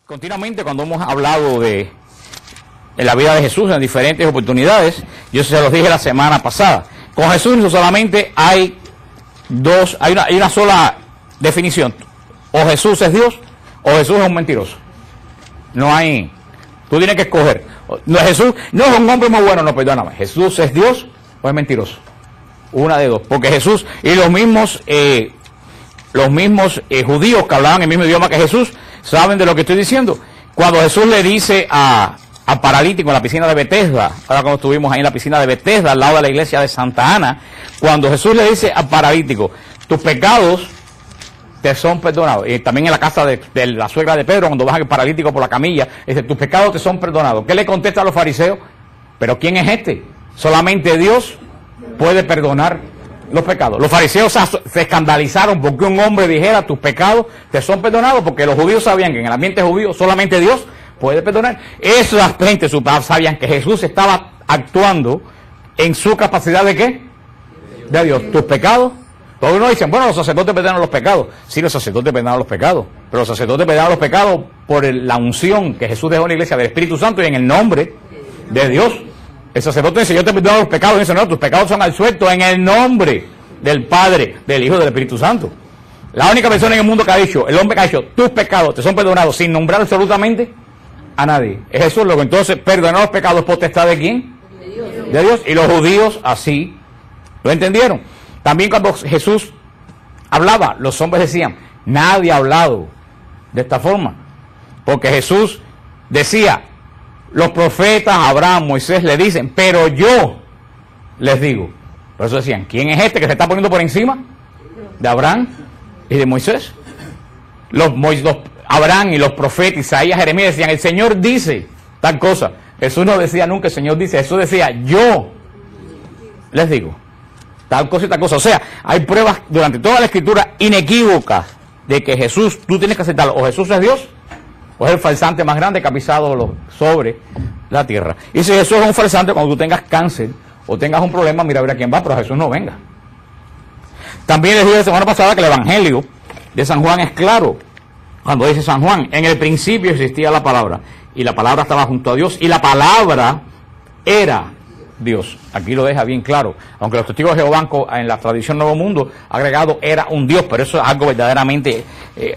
Continuamente cuando hemos hablado de la vida de Jesús en diferentes oportunidades, yo se los dije la semana pasada, con Jesús no solamente hay una sola definición: o Jesús es Dios o Jesús es un mentiroso. No hay, tú tienes que escoger. No, Jesús no es un hombre muy bueno, no, perdóname, Jesús es Dios o es mentiroso. Una de dos, porque Jesús y los mismos judíos que hablaban el mismo idioma que Jesús saben de lo que estoy diciendo. Cuando Jesús le dice a paralítico en la piscina de Betesda, ahora cuando estuvimos ahí en la piscina de Betesda, al lado de la iglesia de Santa Ana, cuando Jesús le dice al paralítico, tus pecados te son perdonados. Y también en la casa de la suegra de Pedro, cuando baja el paralítico por la camilla, dice, tus pecados te son perdonados. ¿Qué le contesta a los fariseos? ¿Pero quién es este? Solamente Dios puede perdonar los pecados. Los fariseos se escandalizaron porque un hombre dijera, tus pecados te son perdonados, porque los judíos sabían que en el ambiente judío solamente Dios puede perdonar. Esas gente sabían que Jesús estaba actuando en su capacidad de ¿qué? De Dios. Tus pecados. Todos uno dicen, bueno, los sacerdotes perdonan los pecados. Sí, los sacerdotes perdonan los pecados, pero los sacerdotes perdonan los pecados por la unción que Jesús dejó en la iglesia del Espíritu Santo y en el nombre de Dios. El sacerdote dice, yo te perdono los pecados. Y dice, no, tus pecados son absueltos en el nombre del Padre, del Hijo y del Espíritu Santo. La única persona en el mundo que ha dicho, el hombre que ha dicho, tus pecados te son perdonados sin nombrar absolutamente a nadie, es Jesús. Luego entonces, perdonar los pecados es potestad ¿de quién? De Dios. Y los judíos así lo entendieron. También cuando Jesús hablaba, los hombres decían, nadie ha hablado de esta forma. Porque Jesús decía, los profetas, Abraham, Moisés le dicen, pero yo les digo. Por eso decían, ¿quién es este que se está poniendo por encima de Abraham y de Moisés? Abraham y los profetas, Isaías, Jeremías decían, el Señor dice tal cosa. Jesús no decía nunca, el Señor dice. Jesús decía, yo les digo tal cosa y tal cosa. O sea, hay pruebas durante toda la Escritura inequívocas de que Jesús, tú tienes que aceptarlo, o Jesús es Dios, o es el farsante más grande que ha pisado sobre la tierra. Y si Jesús es un farsante, cuando tú tengas cáncer o tengas un problema, mira a ver a quién va, pero Jesús no venga. También les dije la semana pasada que el Evangelio de San Juan es claro. Cuando dice San Juan, en el principio existía la palabra, y la palabra estaba junto a Dios, y la palabra era Dios. Aquí lo deja bien claro. Aunque los testigos de Jehová en la tradición Nuevo Mundo ha agregado era un Dios, pero eso es algo verdaderamente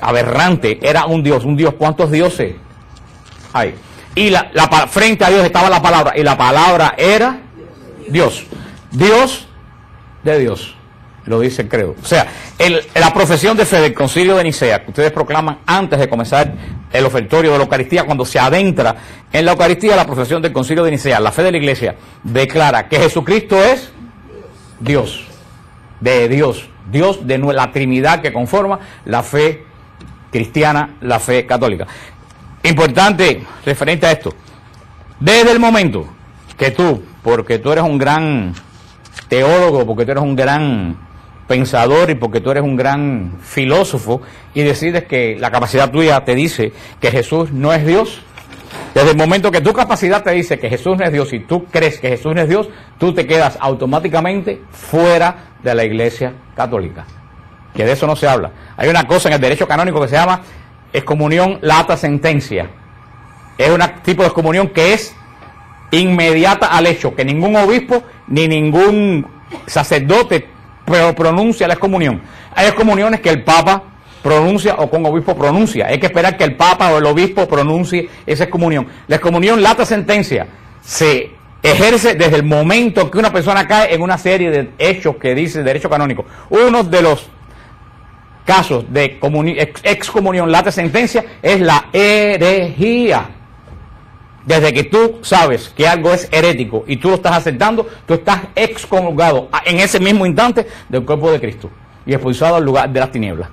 aberrante. Era un Dios. ¿Cuántos dioses hay? Y frente a Dios estaba la palabra, y la palabra era Dios. Dios de Dios. Lo dice el credo. O sea, la profesión de fe del Concilio de Nicea, que ustedes proclaman antes de comenzar el ofertorio de la Eucaristía, cuando se adentra en la Eucaristía, la profesión del Concilio de Nicea, la fe de la Iglesia, declara que Jesucristo es Dios, de Dios, Dios de la Trinidad que conforma la fe cristiana, la fe católica. Importante referente a esto, desde el momento que tú, porque tú eres un gran teólogo, porque tú eres un gran pensador y porque tú eres un gran filósofo y decides que la capacidad tuya te dice que Jesús no es Dios, desde el momento que tu capacidad te dice que Jesús no es Dios y tú crees que Jesús no es Dios, tú te quedas automáticamente fuera de la Iglesia católica, que de eso no se habla. Hay una cosa en el derecho canónico que se llama excomunión lata sentencia. Es un tipo de excomunión que es inmediata al hecho, que ningún obispo ni ningún sacerdote pronuncia la excomunión. Hay excomuniones que el Papa pronuncia o con obispo pronuncia. Hay que esperar que el Papa o el obispo pronuncie esa excomunión. La excomunión lata sentencia se ejerce desde el momento que una persona cae en una serie de hechos que dice el derecho canónico. Uno de los casos de excomunión lata sentencia es la herejía. Desde que tú sabes que algo es herético y tú lo estás aceptando, tú estás excomulgado en ese mismo instante del cuerpo de Cristo y expulsado al lugar de las tinieblas.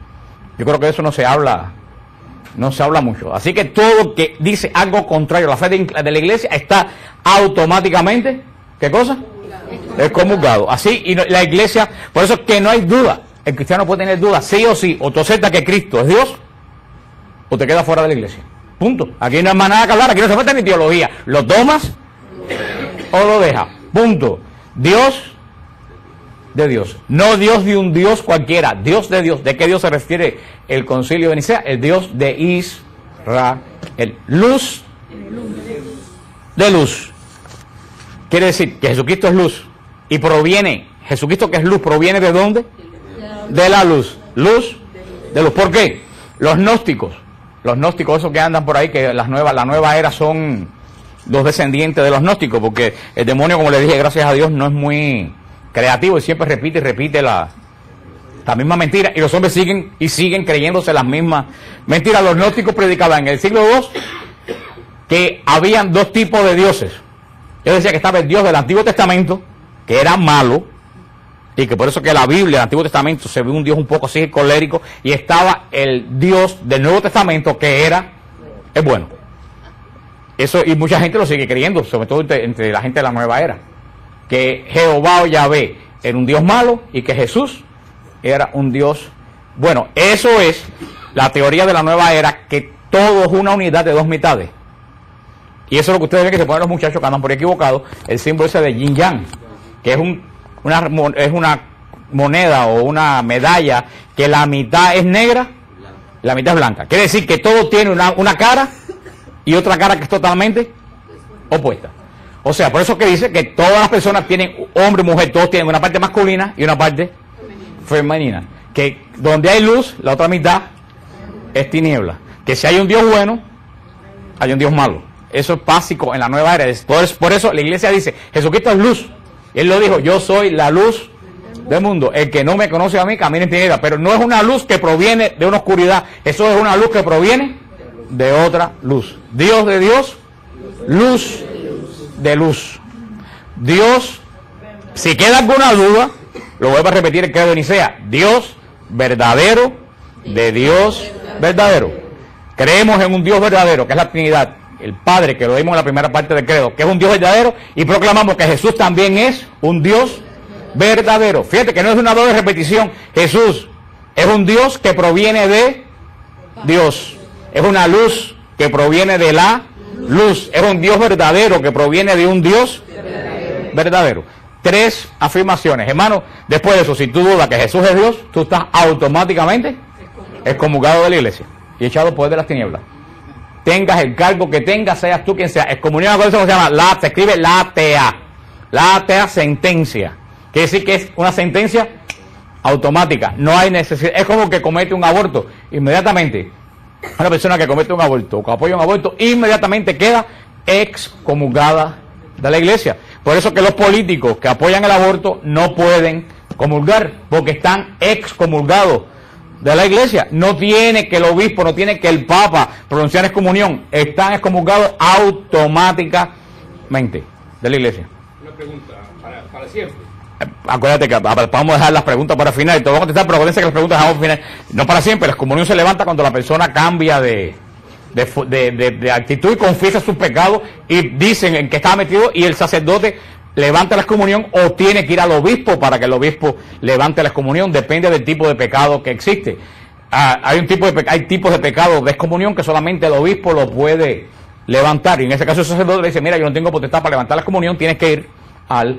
Yo creo que de eso no se habla mucho. Así que todo que dice algo contrario a la fe de la Iglesia está automáticamente, ¿qué cosa? Excomulgado. Así, y la Iglesia, por eso es que no hay duda. El cristiano puede tener duda, sí o sí, o tú aceptas que Cristo es Dios, o te quedas fuera de la Iglesia. Punto. Aquí no hay más nada que hablar, aquí no se falta ni teología. ¿Lo tomas o lo dejas? Punto. Dios de Dios. No Dios de un Dios cualquiera. Dios de Dios. ¿De qué Dios se refiere el Concilio de Nicea? El Dios de Israel. el luz de luz. Quiere decir que Jesucristo es luz y proviene, Jesucristo que es luz, ¿proviene de dónde? De la luz. Luz de luz. ¿Por qué? Los gnósticos, esos que andan por ahí, que la nueva era son los descendientes de los gnósticos, porque el demonio, como le dije, gracias a Dios, no es muy creativo y siempre repite y repite la misma mentira, y los hombres siguen creyéndose las mismas mentiras. Los gnósticos predicaban en el siglo II que habían dos tipos de dioses. Ellos decían que estaba el Dios del Antiguo Testamento, que era malo, y que por eso que la Biblia, el Antiguo Testamento, se ve un Dios un poco así colérico, y estaba el Dios del Nuevo Testamento, que es bueno. Eso, y mucha gente lo sigue creyendo, sobre todo entre la gente de la nueva era, que Jehová o Yahvé era un Dios malo y que Jesús era un Dios bueno. Eso es la teoría de la nueva era, que todo es una unidad de dos mitades. Y eso es lo que ustedes ven que se ponen los muchachos que andan por equivocados, el símbolo ese de yin yang, que es una moneda o una medalla que la mitad es negra, la mitad es blanca. Quiere decir que todo tiene una cara y otra cara que es totalmente opuesta. O sea, por eso que dice que todas las personas tienen, hombre y mujer, todos tienen una parte masculina y una parte femenina. Que donde hay luz, la otra mitad es tiniebla. Que si hay un Dios bueno, hay un Dios malo. Eso es básico en la nueva era. Por eso la iglesia dice, Jesucristo es luz. Él lo dijo, yo soy la luz del mundo. El que no me conoce a mí, camina en tinieblas. Pero no es una luz que proviene de una oscuridad. Eso es una luz que proviene de otra luz. Dios de Dios, luz de luz. Dios, si queda alguna duda, lo vuelvo a repetir el credo de Nicea, Dios verdadero de Dios verdadero. Creemos en un Dios verdadero, que es la Trinidad, el Padre, que lo vimos en la primera parte del credo, que es un Dios verdadero, y proclamamos que Jesús también es un Dios verdadero. Fíjate que no es una doble repetición. Jesús es un Dios que proviene de Dios. Es una luz que proviene de la luz. Es un Dios verdadero que proviene de un Dios verdadero. Tres afirmaciones. Hermano, después de eso, si tú dudas que Jesús es Dios, tú estás automáticamente excomulgado de la iglesia y echado por de las tinieblas. Tengas el cargo que tengas, seas tú quien sea. Excomunión, eso se llama, se escribe látea. Látea, sentencia. Quiere decir que es una sentencia automática. No hay necesidad. Es como que comete un aborto. Inmediatamente, una persona que comete un aborto o que apoya un aborto, inmediatamente queda excomulgada de la iglesia. Por eso que los políticos que apoyan el aborto no pueden comulgar, porque están excomulgados de la iglesia. No tiene que el obispo, no tiene que el papa pronunciar excomunión. Están excomulgados automáticamente de la iglesia. Una pregunta para siempre. Acuérdate que vamos a dejar las preguntas para el final. Te voy a contestar, pero acuérdense que las preguntas dejamos para el final. No para siempre. La excomunión se levanta cuando la persona cambia de actitud y confiesa sus pecados y dicen en que estaba metido, y el sacerdote levanta la excomunión o tiene que ir al obispo para que el obispo levante la excomunión. Depende del tipo de pecado que existe. Hay tipos de pecado de excomunión que solamente el obispo lo puede levantar, y en ese caso el sacerdote le dice, mira, yo no tengo potestad para levantar la excomunión, tienes que ir al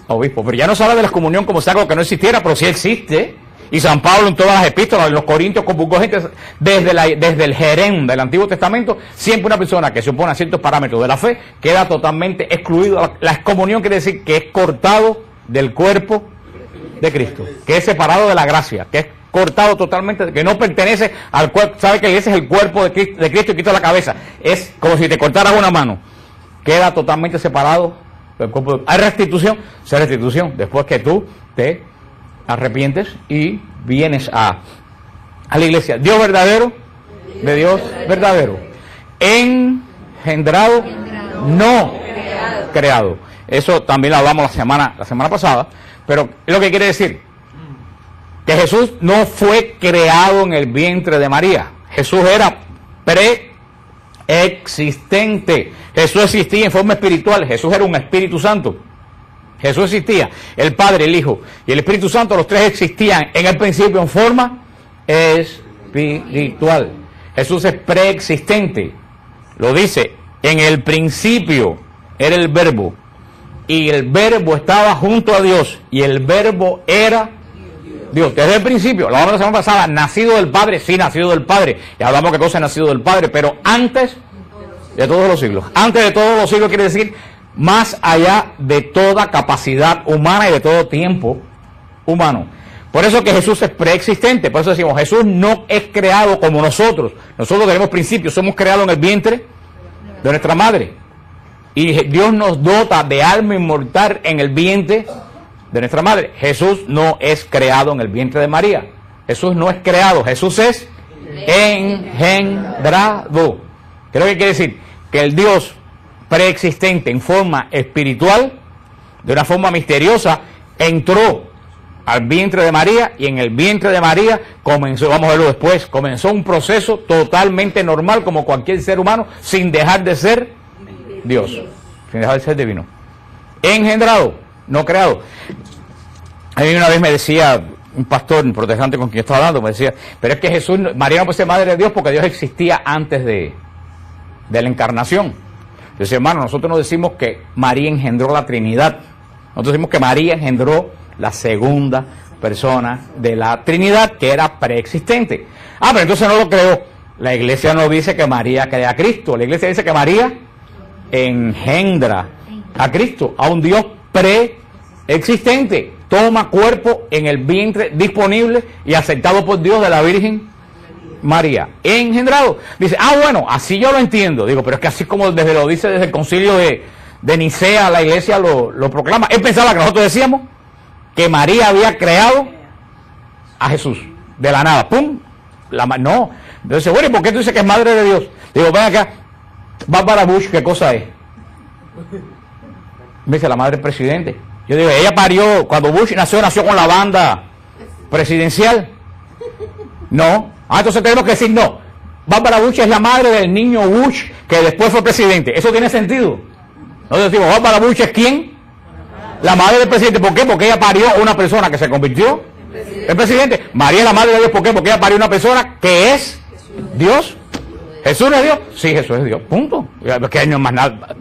obispo. Pero ya no se habla de la excomunión como si algo que no existiera, pero sí existe. Y San Pablo en todas las epístolas, en los Corintios, comulgó gente desde el Jerem del Antiguo Testamento. Siempre una persona que se opone a ciertos parámetros de la fe queda totalmente excluido. La excomunión quiere decir que es cortado del cuerpo de Cristo, que es separado de la gracia, que es cortado totalmente, que no pertenece al cuerpo. ¿Sabe que ese es el cuerpo de Cristo y Cristo la cabeza? Es como si te cortaras una mano. Queda totalmente separado del cuerpo. Hay restitución, se restitución después que tú te arrepientes y vienes a la iglesia. Dios verdadero de Dios verdadero, engendrado, no creado. Eso también lo hablamos la semana pasada, pero es lo que quiere decir que Jesús no fue creado en el vientre de María. Jesús era preexistente. Jesús existía en forma espiritual. Jesús era un Espíritu Santo. Jesús existía, el Padre, el Hijo y el Espíritu Santo, los tres existían en el principio en forma espiritual. Jesús es preexistente. Lo dice, en el principio era el Verbo, y el Verbo estaba junto a Dios, y el Verbo era Dios, desde el principio. Lo hablamos la semana pasada, nacido del Padre, sí, nacido del Padre. Y hablamos qué cosa es nacido del Padre, pero antes de todos los siglos. Antes de todos los siglos quiere decir más allá de toda capacidad humana y de todo tiempo humano. Por eso que Jesús es preexistente. Por eso decimos, Jesús no es creado como nosotros. Nosotros tenemos principios, somos creados en el vientre de nuestra madre. Y Dios nos dota de alma inmortal en el vientre de nuestra madre. Jesús no es creado en el vientre de María. Jesús no es creado, Jesús es engendrado. ¿Qué es lo que quiere decir? Que el Dios preexistente en forma espiritual, de una forma misteriosa, entró al vientre de María, y en el vientre de María comenzó, vamos a verlo después, comenzó un proceso totalmente normal como cualquier ser humano, sin dejar de ser Dios, sin dejar de ser divino. Engendrado, no creado. A mí una vez me decía un pastor, un protestante con quien yo estaba hablando, me decía, pero es que Jesús, María no puede ser madre de Dios porque Dios existía antes de la encarnación. Yo decía, hermano, nosotros no decimos que María engendró la Trinidad, nosotros decimos que María engendró la segunda persona de la Trinidad, que era preexistente. Ah, pero entonces no lo creó. La iglesia no dice que María crea a Cristo, la iglesia dice que María engendra a Cristo, a un Dios preexistente, toma cuerpo en el vientre disponible y aceptado por Dios de la Virgen María, engendrado. Dice, bueno, así yo lo entiendo. Digo, pero es que así como desde lo dice desde el concilio de Nicea, la iglesia lo proclama. Él pensaba que nosotros decíamos que María había creado a Jesús de la nada, ¡pum! No. Entonces, bueno, ¿y por qué tú dices que es madre de Dios? Digo, ven acá, Bárbara Bush, ¿qué cosa es? Me dice, la madre del presidente. Yo digo, ella parió, cuando Bush nació con la banda presidencial. No. Entonces tenemos que decir no. Bárbara Bush es la madre del niño Bush que después fue presidente. ¿Eso tiene sentido? Nosotros decimos, Bárbara Bush es ¿quién? La madre del presidente. ¿Por qué? Porque ella parió a una persona que se convirtió en presidente. María es la madre de Dios. ¿Por qué? Porque ella parió a una persona que es Dios. ¿Jesús no es Dios? Sí, Jesús es Dios. Punto. Que ahí no hay más nada.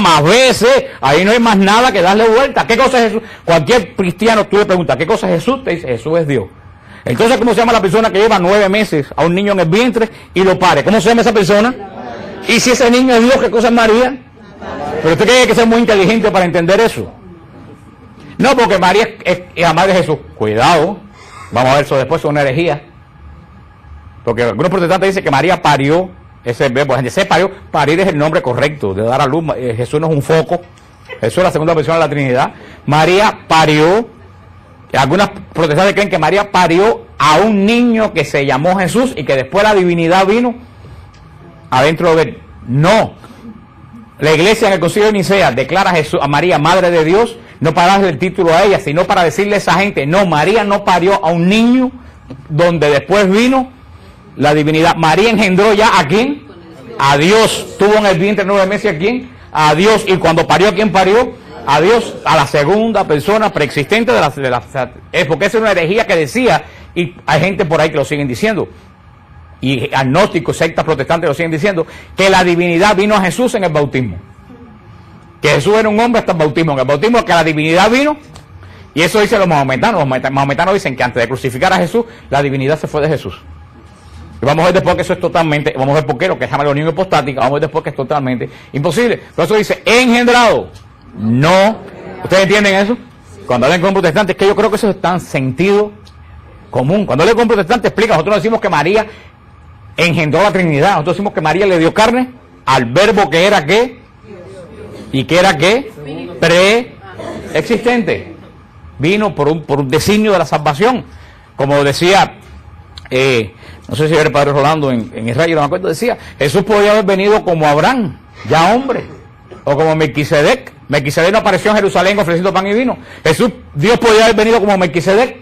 Más veces, ahí no hay más nada que darle vuelta. ¿Qué cosa es Jesús? Cualquier cristiano tú le preguntas, ¿qué cosa es Jesús? Te dice, Jesús es Dios. Entonces, ¿cómo se llama la persona que lleva 9 meses a un niño en el vientre y lo pare? ¿Cómo se llama esa persona? Y si ese niño es Dios, ¿qué cosa es María? Pero usted tiene que ser muy inteligente para entender eso. No, porque María es la madre de Jesús. Cuidado, vamos a ver eso después, es una herejía. Porque algunos protestantes dicen que María parió, ese verbo, se parió, parir es el nombre correcto, de dar a luz. Jesús no es un foco, Jesús es la segunda persona de la Trinidad. María parió, algunos protestantes creen que María parió a un niño que se llamó Jesús y que después la divinidad vino adentro de él. No. La iglesia en el concilio de Nicea declara a María madre de Dios, no para darle el título a ella, sino para decirle a esa gente, no, María no parió a un niño donde después vino la divinidad. María engendró ya ¿a quién? A Dios. Tuvo en el vientre 9 meses ¿a quién? A Dios. Y cuando parió, ¿a quién parió? A Dios, a la segunda persona preexistente de la porque esa es una herejía que decía, y hay gente por ahí que lo siguen diciendo, y agnósticos, sectas protestantes lo siguen diciendo, que la divinidad vino a Jesús en el bautismo. Que Jesús era un hombre hasta el bautismo. En el bautismo que la divinidad vino, y eso dicen los mahometanos. Los mahometanos dicen que antes de crucificar a Jesús, la divinidad se fue de Jesús. Y vamos a ver después que eso es totalmente, vamos a ver por qué, lo que se llama la unión hipostática, vamos a ver después que es totalmente imposible. Por eso dice, engendrado. No. ¿Ustedes entienden eso? Cuando hablan con protestantes, que yo creo que eso está en sentido común. Cuando hablan con protestantes, explica, nosotros decimos que María engendró la Trinidad. Nosotros decimos que María le dio carne al verbo que era ¿qué? ¿Y que era qué? Preexistente. Vino por un designio de la salvación. Como decía, no sé si era el padre Rolando en Israel, no me acuerdo, decía, Jesús podía haber venido como Abraham, ya hombre, o como Melquisedec. Melquisedec no apareció en Jerusalén ofreciendo pan y vino. Dios podía haber venido como Melquisedec,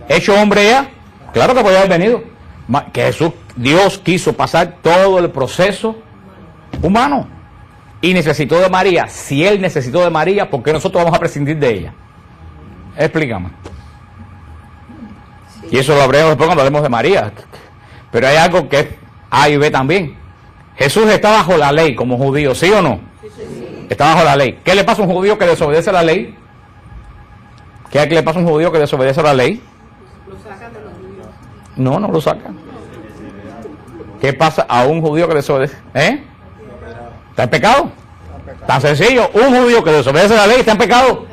hecho hombre ya. Claro que podía haber venido. Que Dios quiso pasar todo el proceso humano y necesitó de María. Si Él necesitó de María, ¿por qué nosotros vamos a prescindir de ella? Explícame. Y eso lo habremos después cuando hablemos de María. Pero hay algo que es A y B también. Jesús está bajo la ley como judío, ¿sí o no? Está bajo la ley. ¿Qué le pasa a un judío que desobedece la ley? ¿Qué le pasa a un judío que desobedece la ley? No, no lo saca. ¿Qué pasa a un judío que desobedece? ¿Está en pecado? Tan sencillo, un judío que desobedece la ley está en pecado.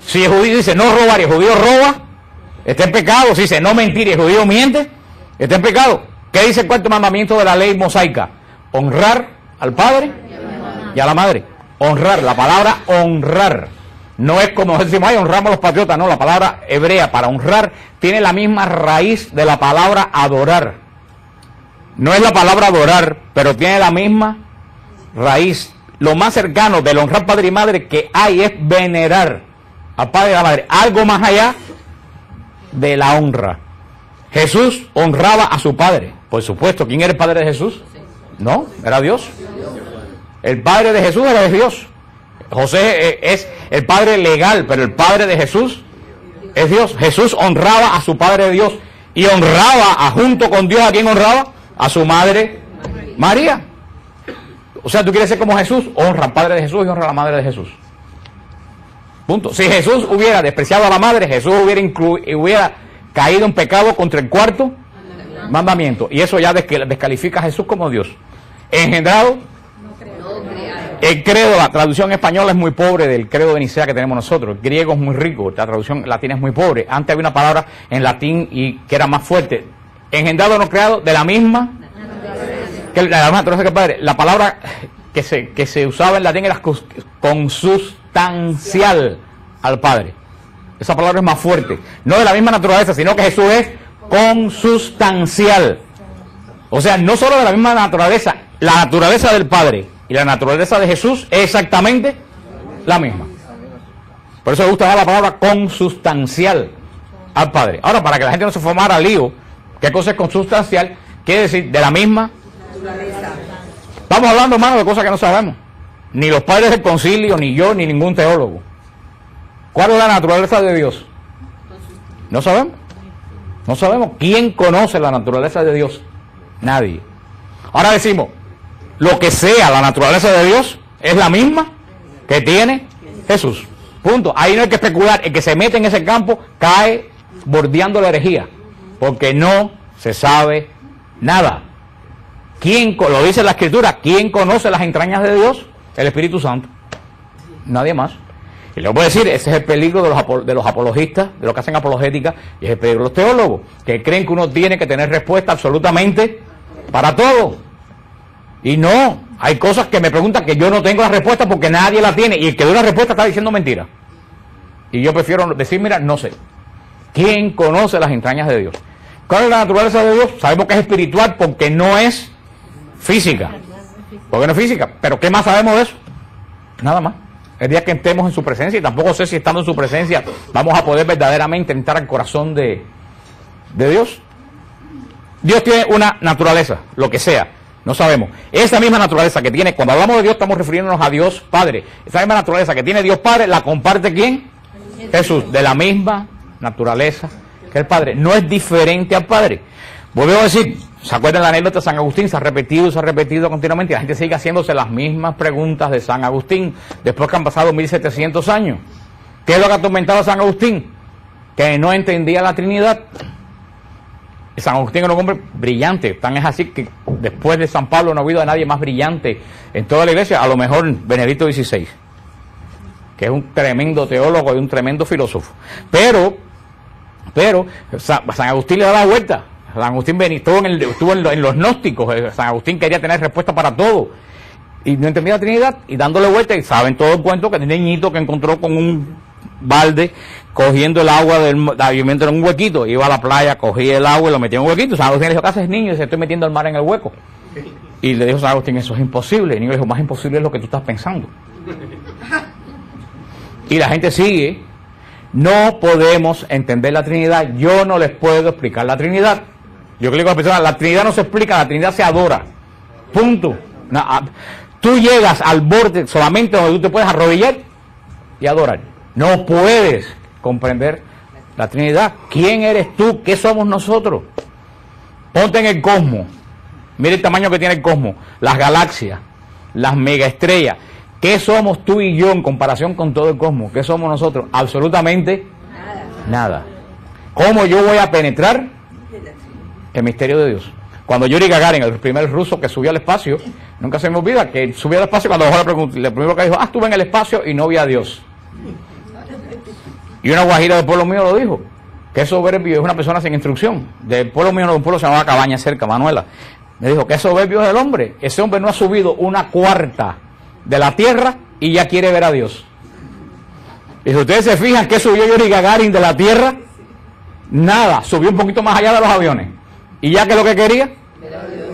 Si el judío dice no robar y el judío roba, está en pecado. Si dice no mentir y el judío miente, está en pecado. ¿Qué dice el cuarto mandamiento de la ley mosaica? Honrar al padre y a la madre. Honrar, la palabra honrar. No es como decimos, ay, honramos a los patriotas. No, la palabra hebrea para honrar tiene la misma raíz de la palabra adorar. No es la palabra adorar, pero tiene la misma raíz. Lo más cercano del honrar padre y madre que hay es venerar al padre y a la madre. Algo más allá de la honra. Jesús honraba a su padre. Por supuesto, ¿quién era el padre de Jesús? No, era Dios. El padre de Jesús era Dios. José es el padre legal, pero el padre de Jesús es Dios. Jesús honraba a su padre Dios y honraba junto con Dios. ¿A quién honraba? A su madre María. O sea, tú quieres ser como Jesús, honra al padre de Jesús y honra a la madre de Jesús. Punto. Si Jesús hubiera despreciado a la madre, Jesús hubiera caído en pecado contra el cuarto mandamiento. Y eso ya descalifica a Jesús como Dios. Engendrado. El credo, la traducción española es muy pobre del credo de Nicea que tenemos nosotros. El griego es muy rico, la traducción latina es muy pobre. Antes había una palabra en latín y que era más fuerte. Engendrado no creado de la misma que la naturaleza que el Padre. La palabra que se usaba en latín era consustancial al Padre. Esa palabra es más fuerte. No de la misma naturaleza, sino que Jesús es consustancial. O sea, no solo de la misma naturaleza, la naturaleza del Padre y la naturaleza de Jesús es exactamente la misma. Por eso me gusta dar la palabra consustancial al Padre. Ahora, para que la gente no se formara lío, ¿qué cosa es consustancial? Quiere decir, de la misma naturaleza. Estamos hablando, hermano, de cosas que no sabemos. Ni los padres del concilio, ni yo, ni ningún teólogo. ¿Cuál es la naturaleza de Dios? No sabemos. No sabemos. ¿Quién conoce la naturaleza de Dios? Nadie. Ahora decimos, lo que sea la naturaleza de Dios es la misma que tiene Jesús. Punto. Ahí no hay que especular. El que se mete en ese campo cae bordeando la herejía, porque no se sabe nada. ¿Quién, lo dice la Escritura, quién conoce las entrañas de Dios? El Espíritu Santo. Nadie más. Y le voy a decir, ese es el peligro de los apologistas, de los que hacen apologética, y es el peligro de los teólogos, que creen que uno tiene que tener respuesta absolutamente para todo. Y no, hay cosas que me preguntan que yo no tengo la respuesta porque nadie la tiene, y el que da una respuesta está diciendo mentira. Y yo prefiero decir, mira, no sé. ¿Quién conoce las entrañas de Dios? ¿Cuál es la naturaleza de Dios? Sabemos que es espiritual porque no es física. Porque no es física. Pero ¿qué más sabemos de eso? Nada más. El día que estemos en su presencia, y tampoco sé si estando en su presencia vamos a poder verdaderamente entrar al corazón de Dios. Dios tiene una naturaleza, lo que sea, no sabemos. Esa misma naturaleza que tiene, cuando hablamos de Dios estamos refiriéndonos a Dios Padre. Esa misma naturaleza que tiene Dios Padre, ¿la comparte quién? Jesús, de la misma naturaleza que el Padre. No es diferente al Padre. Volvemos a decir, ¿se acuerdan la anécdota de San Agustín? Se ha repetido continuamente. La gente sigue haciéndose las mismas preguntas de San Agustín, después que han pasado 1700 años. ¿Qué es lo que atormentaba a San Agustín? Que no entendía la Trinidad. San Agustín era un hombre brillante. Tan es así que después de San Pablo no ha habido a nadie más brillante en toda la iglesia, a lo mejor Benedicto XVI, que es un tremendo teólogo y un tremendo filósofo. Pero San Agustín le da la vuelta. San Agustín estuvo en los gnósticos. San Agustín quería tener respuesta para todo y no entendía la Trinidad, y dándole vuelta, y saben todo el cuento que el niñito que encontró con un balde cogiendo el agua del movimiento en un huequito, iba a la playa, cogía el agua y lo metía en un huequito. San Agustín le dijo, ¿qué haces, niño? Y dice, estoy metiendo el mar en el hueco. Y le dijo San Agustín, eso es imposible. Y el niño le dijo, más imposible es lo que tú estás pensando. Y la gente sigue. No podemos entender la Trinidad. Yo no les puedo explicar la Trinidad. Yo que le digo a las personas, la Trinidad no se explica, la Trinidad se adora. Punto. No, tú llegas al borde solamente donde tú te puedes arrodillar y adorar. No puedes comprender la Trinidad. ¿Quién eres tú? ¿Qué somos nosotros? Ponte en el cosmos. Mira el tamaño que tiene el cosmos. Las galaxias, las megaestrellas. ¿Qué somos tú y yo en comparación con todo el cosmos? ¿Qué somos nosotros? Absolutamente nada. ¿Cómo yo voy a penetrar el misterio de Dios. Cuando Yuri Gagarin, el primer ruso que subió al espacio, nunca se me olvida que subió al espacio, cuando bajó la pregunta, lo primero que dijo, estuve en el espacio y no vi a Dios. Y una guajira del pueblo mío lo dijo, que soberbio es una persona sin instrucción. Del pueblo mío, de un pueblo se llamaba Cabaña cerca, Manuela. Me dijo, que soberbio es el hombre. Ese hombre no ha subido 1/4 de la tierra y ya quiere ver a Dios. Y si ustedes se fijan, ¿qué subió Yuri Gagarin de la tierra? Nada, subió un poquito más allá de los aviones. ¿Y ya que lo que quería?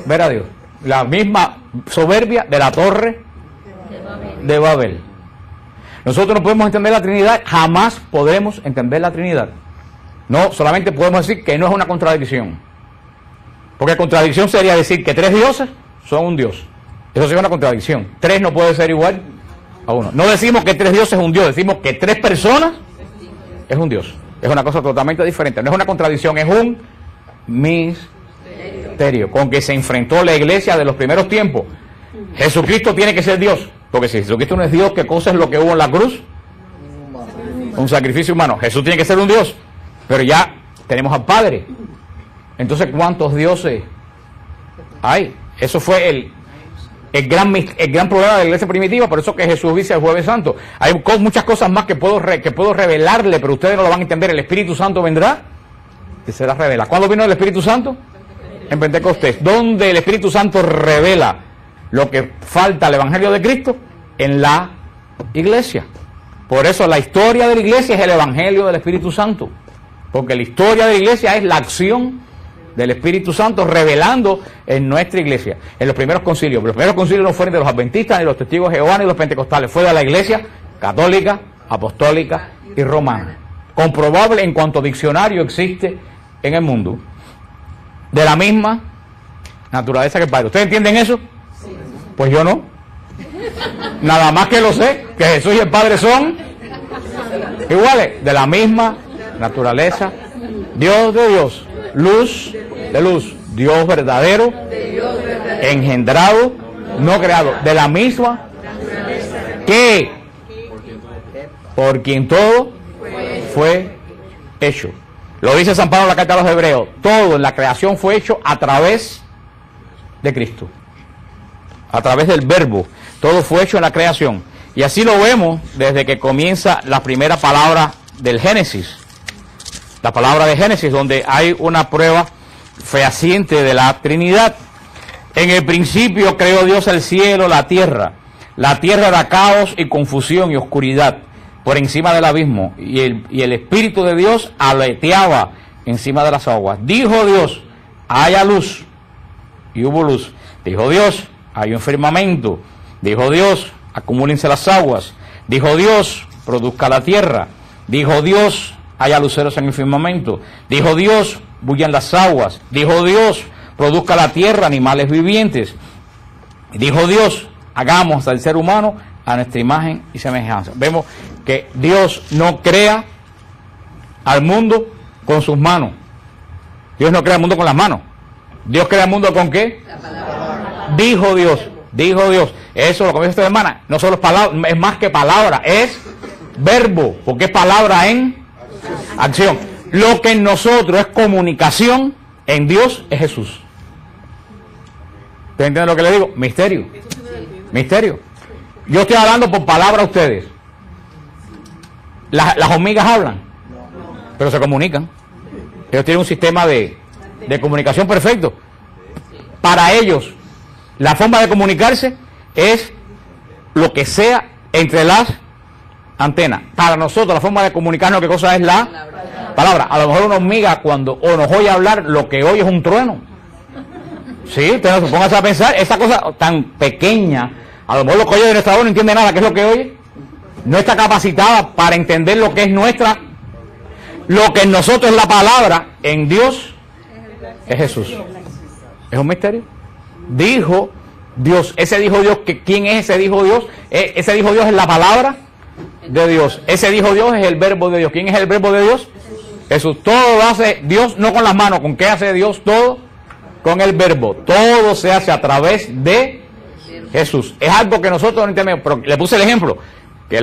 Ver a Dios. La misma soberbia de la torre de Babel. Nosotros no podemos entender la Trinidad, jamás podremos entender la Trinidad. No, solamente podemos decir que no es una contradicción. Porque contradicción sería decir que 3 dioses son un Dios. Eso sería una contradicción. 3 no puede ser igual a 1. No decimos que 3 dioses es un Dios, decimos que 3 personas es un Dios. Es una cosa totalmente diferente. No es una contradicción, es un misterio con que se enfrentó la iglesia de los primeros tiempos. Jesucristo tiene que ser Dios, porque si Jesucristo no es Dios, ¿qué cosa es lo que hubo en la cruz? Un sacrificio humano. Jesús tiene que ser un Dios, pero ya tenemos al Padre. Entonces, ¿cuántos dioses hay? Eso fue el gran problema de la iglesia primitiva, por eso que Jesús dice el Jueves Santo. Hay muchas cosas más que puedo revelarle, pero ustedes no lo van a entender. El Espíritu Santo vendrá y será revelado. ¿Cuándo vino el Espíritu Santo? En Pentecostés. ¿Dónde el Espíritu Santo revela lo que falta al Evangelio de Cristo? En la iglesia. Por eso la historia de la iglesia es el Evangelio del Espíritu Santo. Porque la historia de la iglesia es la acción del Espíritu Santo revelando en nuestra iglesia. En los primeros concilios no fueron de los adventistas, ni los testigos de Jehová, ni los pentecostales, fue de la iglesia católica, apostólica y romana. Comprobable en cuanto diccionario existe en el mundo. De la misma naturaleza que el Padre. ¿Ustedes entienden eso? Pues yo no. Nada más que lo sé, que Jesús y el Padre son iguales, de la misma naturaleza. Dios de Dios, luz de luz, Dios verdadero, engendrado, no creado, de la misma que por quien todo fue hecho. Lo dice San Pablo en la carta a los Hebreos, todo en la creación fue hecho a través de Cristo, a través del Verbo, todo fue hecho en la creación. Y así lo vemos desde que comienza la primera palabra del Génesis, la palabra de Génesis, donde hay una prueba fehaciente de la Trinidad. En el principio creó Dios el cielo, la tierra. La tierra era caos y confusión y oscuridad por encima del abismo, y el Espíritu de Dios aleteaba encima de las aguas. Dijo Dios, haya luz, y hubo luz. Dijo Dios, hay un firmamento. Dijo Dios, acumúlense las aguas. Dijo Dios, produzca la tierra. Dijo Dios, haya luceros en el firmamento. Dijo Dios, bullan las aguas. Dijo Dios, produzca la tierra animales vivientes. Dijo Dios, hagamos al ser humano a nuestra imagen y semejanza. Vemos que Dios no crea al mundo con sus manos. Dios no crea el mundo con las manos. Dios crea el mundo ¿con qué? La palabra. Dijo Dios, dijo Dios. Eso lo que dice esta hermana, no solo es palabra, es más que palabra, es verbo, porque es palabra en acción. Lo que en nosotros es comunicación, en Dios es Jesús. ¿Ustedes entienden lo que le digo? Misterio. Misterio. Yo estoy hablando por palabra a ustedes. Las hormigas hablan, pero se comunican. Ellos tienen un sistema de comunicación perfecto. Para ellos, la forma de comunicarse es lo que sea entre las antenas. Para nosotros, la forma de comunicarnos, ¿qué cosa es la palabra? A lo mejor una hormiga, cuando nos oye hablar, lo que oye es un trueno. Sí, ustedes no se pongan a pensar, esa cosa tan pequeña, a lo mejor lo que oye de nuestra voz no entiende nada, ¿qué es lo que oye? No está capacitada para entender lo que es nuestra, lo que en nosotros es la palabra, en Dios es Jesús. ¿Es un misterio? Dijo Dios, ese dijo Dios, ¿quién es ese dijo Dios? Ese dijo Dios es la palabra de Dios, ese dijo Dios es el verbo de Dios. ¿Quién es el verbo de Dios? Jesús. Todo lo hace Dios, no con las manos. ¿Con qué hace Dios todo? Con el verbo. Todo se hace a través de Jesús. Es algo que nosotros no entendemos, pero le puse el ejemplo, que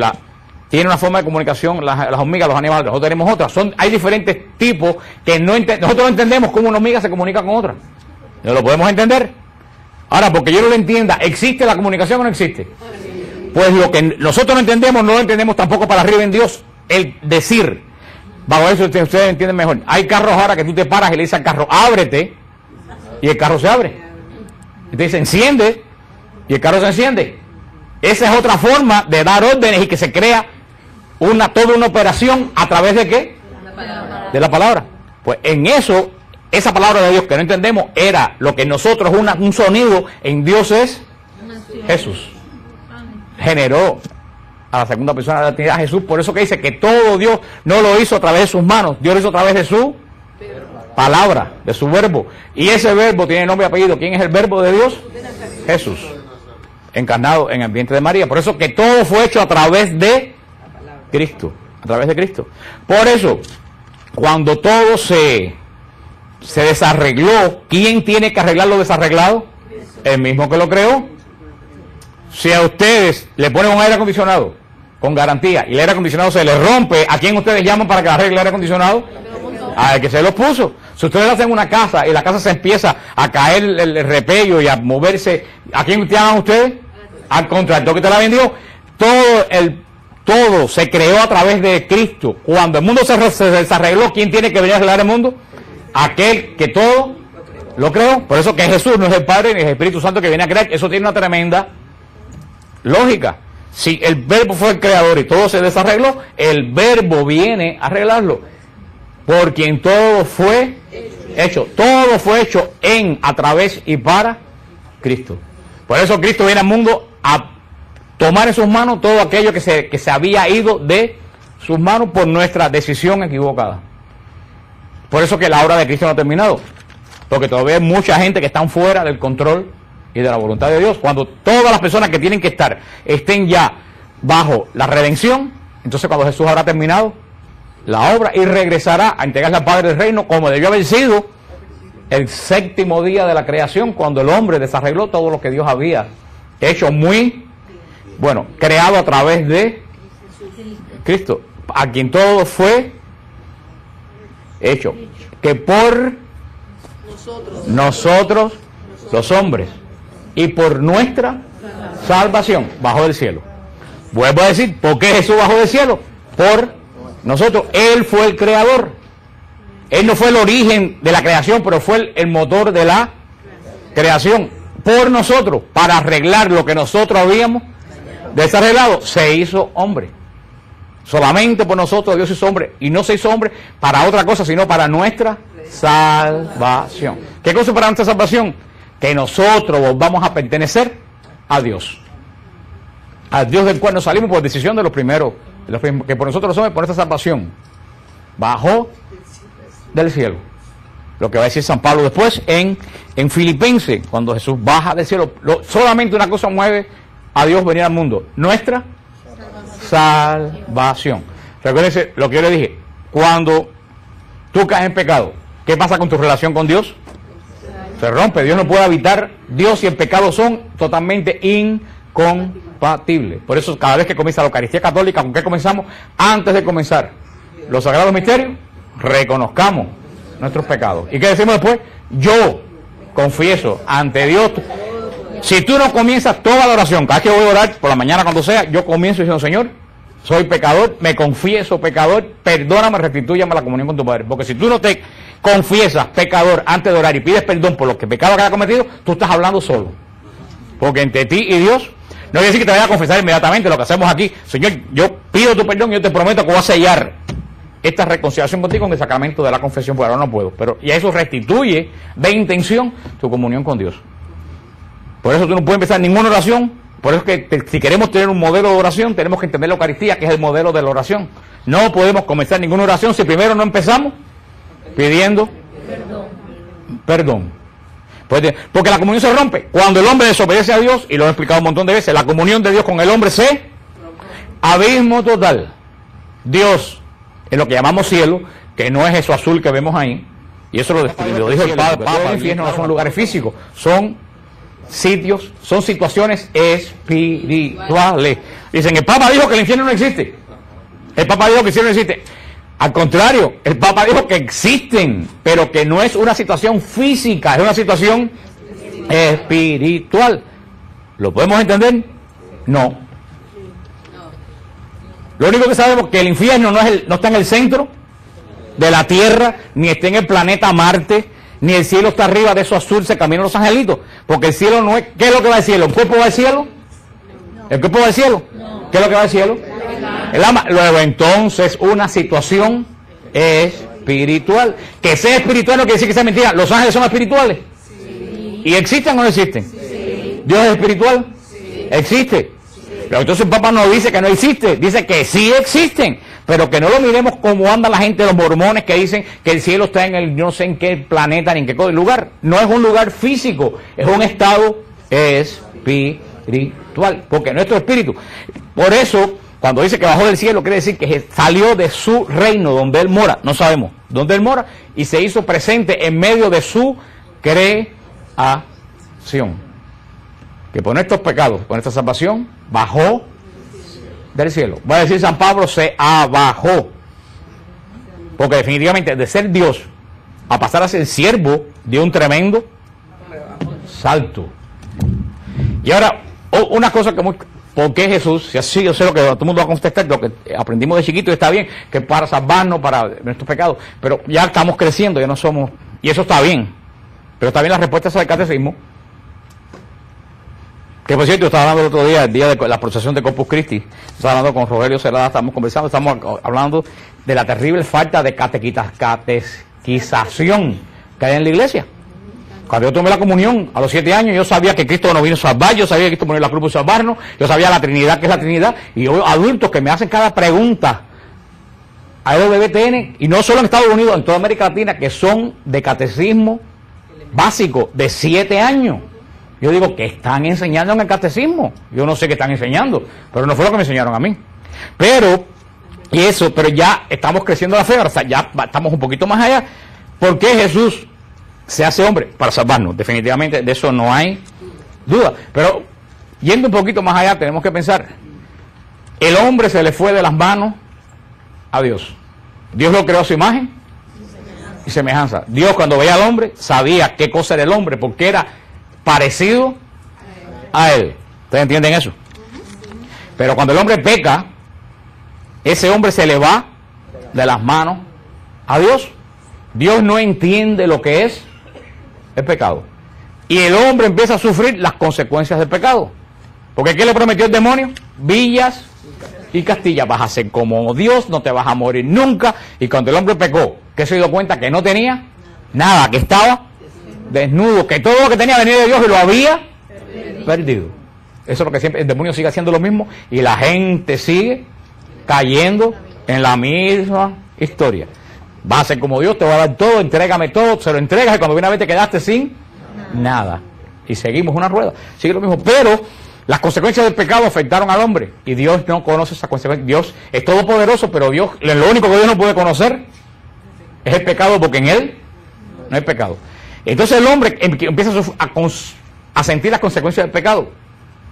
tiene una forma de comunicación, las hormigas, los animales, nosotros tenemos otras. Hay diferentes tipos que nosotros no entendemos cómo una hormiga se comunica con otra. ¿No lo podemos entender? Ahora, porque yo no lo entienda, ¿existe la comunicación o no existe? Pues lo que nosotros no entendemos, no lo entendemos tampoco para arriba en Dios. El decir, bajo eso ustedes entienden mejor. Hay carros ahora que tú te paras y le dices al carro, ábrete, y el carro se abre. Y te dice, enciende, y el carro se enciende. Esa es otra forma de dar órdenes y que se crea toda una operación a través de ¿qué? De la palabra. Pues en eso, esa palabra de Dios que no entendemos era lo que nosotros, un sonido en Dios es Jesús. Generó a la segunda persona de la Trinidad, Jesús. Por eso que dice que todo Dios no lo hizo a través de sus manos, Dios lo hizo a través de su palabra, de su verbo. Y ese verbo tiene nombre y apellido. ¿Quién es el verbo de Dios? Jesús, encarnado en el vientre de María. Por eso que todo fue hecho a través de Cristo, a través de Cristo. Por eso, cuando todo se desarregló, ¿quién tiene que arreglar lo desarreglado? El mismo que lo creó. Si a ustedes le ponen un aire acondicionado con garantía y el aire acondicionado se le rompe, ¿a quién ustedes llaman para que arregle el aire acondicionado? Al que se los puso. Si ustedes hacen una casa y la casa se empieza a caer el repello y a moverse, ¿a quién llaman ustedes? Al contractor que te la vendió. Todo se creó a través de Cristo. Cuando el mundo se desarregló, ¿quién tiene que venir a arreglar el mundo? Aquel que todo lo creó. Por eso que Jesús no es el Padre ni el Espíritu Santo que viene a crear. Eso tiene una tremenda lógica. Si el verbo fue el creador y todo se desarregló, el verbo viene a arreglarlo. Por quien todo fue hecho. Todo fue hecho a través y para Cristo. Por eso Cristo viene al mundo a tomar en sus manos todo aquello que se había ido de sus manos por nuestra decisión equivocada. Por eso que la obra de Cristo no ha terminado. Porque todavía hay mucha gente que están fuera del control y de la voluntad de Dios. Cuando todas las personas que tienen que estar estén ya bajo la redención, entonces cuando Jesús habrá terminado la obra y regresará a entregarle al Padre del reino, como debió haber sido el séptimo día de la creación, cuando el hombre desarregló todo lo que Dios había hecho creado a través de Cristo, a quien todo fue hecho, que por nosotros los hombres y por nuestra salvación bajó del cielo. Vuelvo a decir, ¿por qué Jesús bajó del cielo? Por nosotros. Él fue el creador. Él no fue el origen de la creación, pero fue el motor de la creación. Por nosotros, para arreglar lo que nosotros habíamos desarreglado, se hizo hombre. Solamente por nosotros Dios hizo hombre. Y no se hizo hombre para otra cosa, sino para nuestra salvación. ¿Qué cosa es para nuestra salvación? Que nosotros volvamos a pertenecer a Dios. Al Dios del cual nos salimos por decisión de los primeros, que por nosotros somos, por nuestra salvación. Bajó del cielo. Lo que va a decir San Pablo después en Filipenses, cuando Jesús baja del cielo. Solamente una cosa mueve a Dios venir al mundo: nuestra salvación. Recuérdense lo que yo le dije: cuando tú caes en pecado, ¿qué pasa con tu relación con Dios? Se rompe. Dios no puede habitar. Dios y el pecado son totalmente incompatibles. Por eso cada vez que comienza la Eucaristía Católica, ¿con qué comenzamos? Antes de comenzar los sagrados misterios, reconozcamos nuestros pecados. ¿Y qué decimos después? Yo confieso ante Dios. Si tú no comienzas toda la oración, cada vez que voy a orar, por la mañana cuando sea, yo comienzo diciendo: Señor, soy pecador, me confieso pecador, perdóname, restitúyame la comunión con tu Padre. Porque si tú no te confiesas pecador antes de orar y pides perdón por los pecados que hayas cometido, tú estás hablando solo. Porque entre ti y Dios, no quiere decir que te vayas a confesar inmediatamente. Lo que hacemos aquí: Señor, yo pido tu perdón y yo te prometo que voy a sellar esta reconciliación contigo en el sacramento de la confesión, porque ahora no puedo. Y a eso restituye de intención tu comunión con Dios. Por eso tú no puedes empezar ninguna oración. Por eso que si queremos tener un modelo de oración, tenemos que entender la Eucaristía, que es el modelo de la oración. No podemos comenzar ninguna oración si primero no empezamos pidiendo perdón. Porque la comunión se rompe cuando el hombre desobedece a Dios, y lo he explicado un montón de veces. La comunión de Dios con el hombre se abismo total. Dios, en lo que llamamos cielo, que no es eso azul que vemos ahí, y eso lo dijo el Papa: el infierno no son lugares físicos, son sitios, son situaciones espirituales. Dicen, el Papa dijo que el infierno no existe. El Papa dijo que el cielo no existe. Al contrario, el Papa dijo que existen, pero que no es una situación física, es una situación espiritual. ¿Lo podemos entender? No. Lo único que sabemos es que el infierno no está en el centro de la tierra, ni está en el planeta Marte, ni el cielo está arriba de eso azul, se caminan los angelitos, porque el cielo no es... ¿Qué es lo que va al cielo? ¿El cuerpo va al cielo? ¿El cuerpo va al cielo? ¿Qué es lo que va al cielo? El alma. Luego entonces una situación espiritual. Que sea espiritual no quiere decir que sea mentira. ¿Los ángeles son espirituales? Sí. ¿Y existen o no existen? Sí. ¿Dios es espiritual? Sí. ¿Existe? Sí. Pero entonces el Papa no dice que no existe, dice que sí existen, pero que no lo miremos como anda la gente, los mormones que dicen que el cielo está en el no sé en qué planeta ni en qué lugar. No es un lugar físico, es un estado espiritual, porque nuestro espíritu. Por eso, cuando dice que bajó del cielo, quiere decir que salió de su reino, donde él mora, no sabemos dónde él mora, y se hizo presente en medio de su creación. Que por nuestros pecados, por nuestra salvación, bajó del cielo. Va a decir San Pablo, se abajó. Porque definitivamente de ser Dios a pasar a ser siervo, dio un tremendo salto. Y ahora, una cosa que muy... ¿Por qué Jesús? Si así yo sé lo que todo el mundo va a contestar, lo que aprendimos de chiquito y está bien, que para salvarnos, para nuestros pecados, pero ya estamos creciendo, ya no somos, y eso está bien, pero está bien la respuesta al catecismo, que por cierto, yo estaba hablando el otro día, el día de la procesión de Corpus Christi, estaba hablando con Rogelio Cerrada, estamos conversando, estamos hablando de la terrible falta de catequización que hay en la iglesia. Cuando yo tomé la comunión a los 7 años, yo sabía que Cristo nos vino a salvar, yo sabía que Cristo murió en la cruz por salvarnos, yo sabía la Trinidad, que es la Trinidad, y yo adultos que me hacen cada pregunta a LBTN, y no solo en Estados Unidos, en toda América Latina, que son de catecismo básico de 7 años. Yo digo, ¿qué están enseñando en el catecismo? Yo no sé qué están enseñando, pero no fue lo que me enseñaron a mí. Pero ya estamos creciendo la fe, o sea, ya estamos un poquito más allá. ¿Por qué Jesús se hace hombre? Para salvarnos, definitivamente, de eso no hay duda. Pero yendo un poquito más allá, tenemos que pensar, el hombre se le fue de las manos a Dios. Dios lo creó a su imagen y semejanza. Dios, cuando veía al hombre, sabía qué cosa era el hombre, porque era parecido a él. ¿Ustedes entienden eso? Pero cuando el hombre peca, ese hombre se le va de las manos a Dios. Dios no entiende lo que es el pecado. Y el hombre empieza a sufrir las consecuencias del pecado. Porque ¿qué le prometió el demonio? Villas y castillas. Vas a ser como Dios, no te vas a morir nunca. Y cuando el hombre pecó, ¿qué se dio cuenta? Que no tenía nada, que estaba desnudo, que todo lo que tenía venía de Dios y lo había perdido. Eso es lo que siempre, el demonio sigue haciendo lo mismo y la gente sigue cayendo en la misma historia. Vas a ser como Dios, te va a dar todo, entrégame todo, se lo entregas y cuando viene a ver te quedaste sin nada. Y seguimos una rueda, sigue lo mismo. Pero las consecuencias del pecado afectaron al hombre y Dios no conoce esas consecuencias. Dios es todopoderoso, pero Dios, lo único que Dios no puede conocer es el pecado, porque en él no hay pecado. Entonces el hombre empieza a sentir las consecuencias del pecado.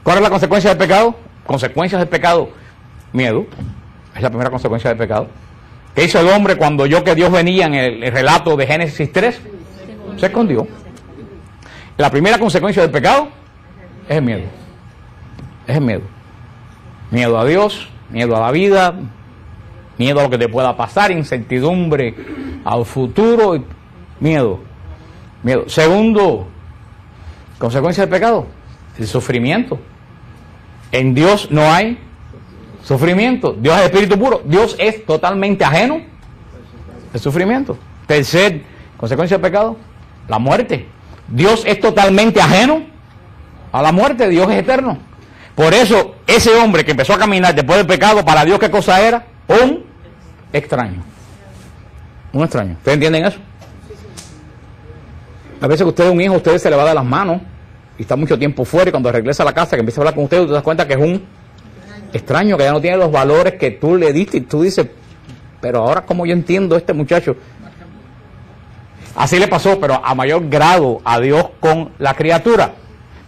¿Cuál es la consecuencia del pecado? Consecuencias del pecado, miedo. Es la primera consecuencia del pecado. ¿Qué hizo el hombre cuando oyó que Dios venía en el relato de Génesis 3? Se escondió. La primera consecuencia del pecado es el miedo. Es el miedo. Miedo a Dios, miedo a la vida, miedo a lo que te pueda pasar, incertidumbre al futuro, miedo. Miedo. Segundo, consecuencia del pecado, el sufrimiento. En Dios no hay sufrimiento. Dios es espíritu puro. Dios es totalmente ajeno al sufrimiento. Tercer consecuencia del pecado, la muerte. Dios es totalmente ajeno a la muerte. Dios es eterno. Por eso, ese hombre que empezó a caminar después del pecado, para Dios, ¿qué cosa era? Un extraño. Un extraño. ¿Ustedes entienden eso? A veces que usted es un hijo, usted se le va de las manos y está mucho tiempo fuera, y cuando regresa a la casa, que empieza a hablar con usted, te das cuenta que es un extraño, que ya no tiene los valores que tú le diste, y tú dices, pero ahora como yo entiendo a este muchacho. Así le pasó, pero a mayor grado a Dios con la criatura.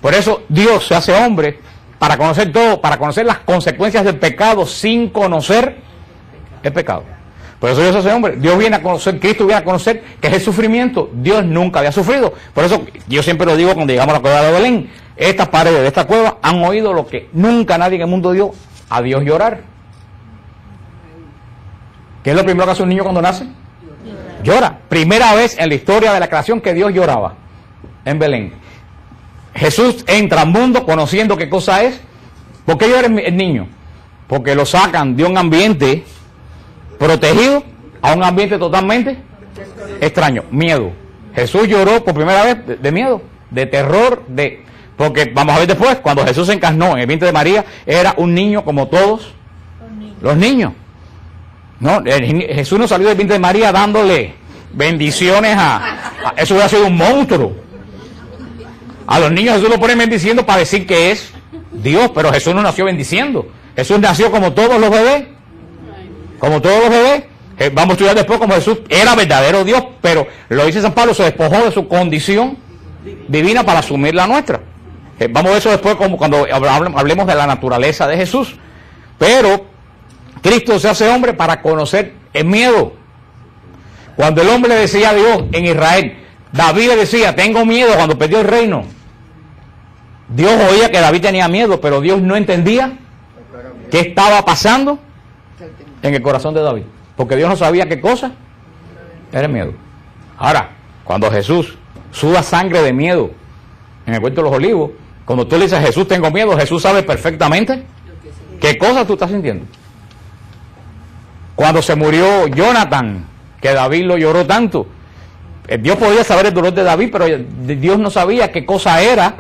Por eso Dios se hace hombre para conocer todo, para conocer las consecuencias del pecado sin conocer el pecado. Por eso Dios hace hombre. Dios viene a conocer, Cristo viene a conocer que es el sufrimiento. Dios nunca había sufrido. Por eso yo siempre lo digo cuando llegamos a la cueva de Belén. Estas paredes de esta cueva han oído lo que nunca nadie en el mundo dio, a Dios llorar. ¿Qué es lo primero que hace un niño cuando nace? Llora. Primera vez en la historia de la creación que Dios lloraba en Belén. Jesús entra al mundo conociendo qué cosa es. ¿Por qué llora el niño? Porque lo sacan de un ambiente protegido a un ambiente totalmente extraño. Miedo. Jesús lloró por primera vez de miedo, de terror, porque vamos a ver después, cuando Jesús se encarnó en el vientre de María, era un niño como todos los niños. No, Jesús no salió del vientre de María dándole bendiciones eso hubiera sido un monstruo. A los niños Jesús lo pone bendiciendo para decir que es Dios, pero Jesús no nació bendiciendo. Jesús nació como todos los bebés. Como todos los bebés. Vamos a estudiar después como Jesús era verdadero Dios, pero lo dice San Pablo, se despojó de su condición divina para asumir la nuestra. Vamos a ver eso después como cuando hablemos de la naturaleza de Jesús. Pero Cristo se hace hombre para conocer el miedo. Cuando el hombre le decía a Dios en Israel, David le decía, tengo miedo cuando perdió el reino. Dios oía que David tenía miedo, pero Dios no entendía qué estaba pasando en el corazón de David. Porque Dios no sabía qué cosa era el miedo. Ahora, cuando Jesús suda sangre de miedo en el Huerto de los Olivos, cuando tú le dices a Jesús tengo miedo, Jesús sabe perfectamente qué cosa tú estás sintiendo. Cuando se murió Jonathan, que David lo lloró tanto, Dios podía saber el dolor de David, pero Dios no sabía qué cosa era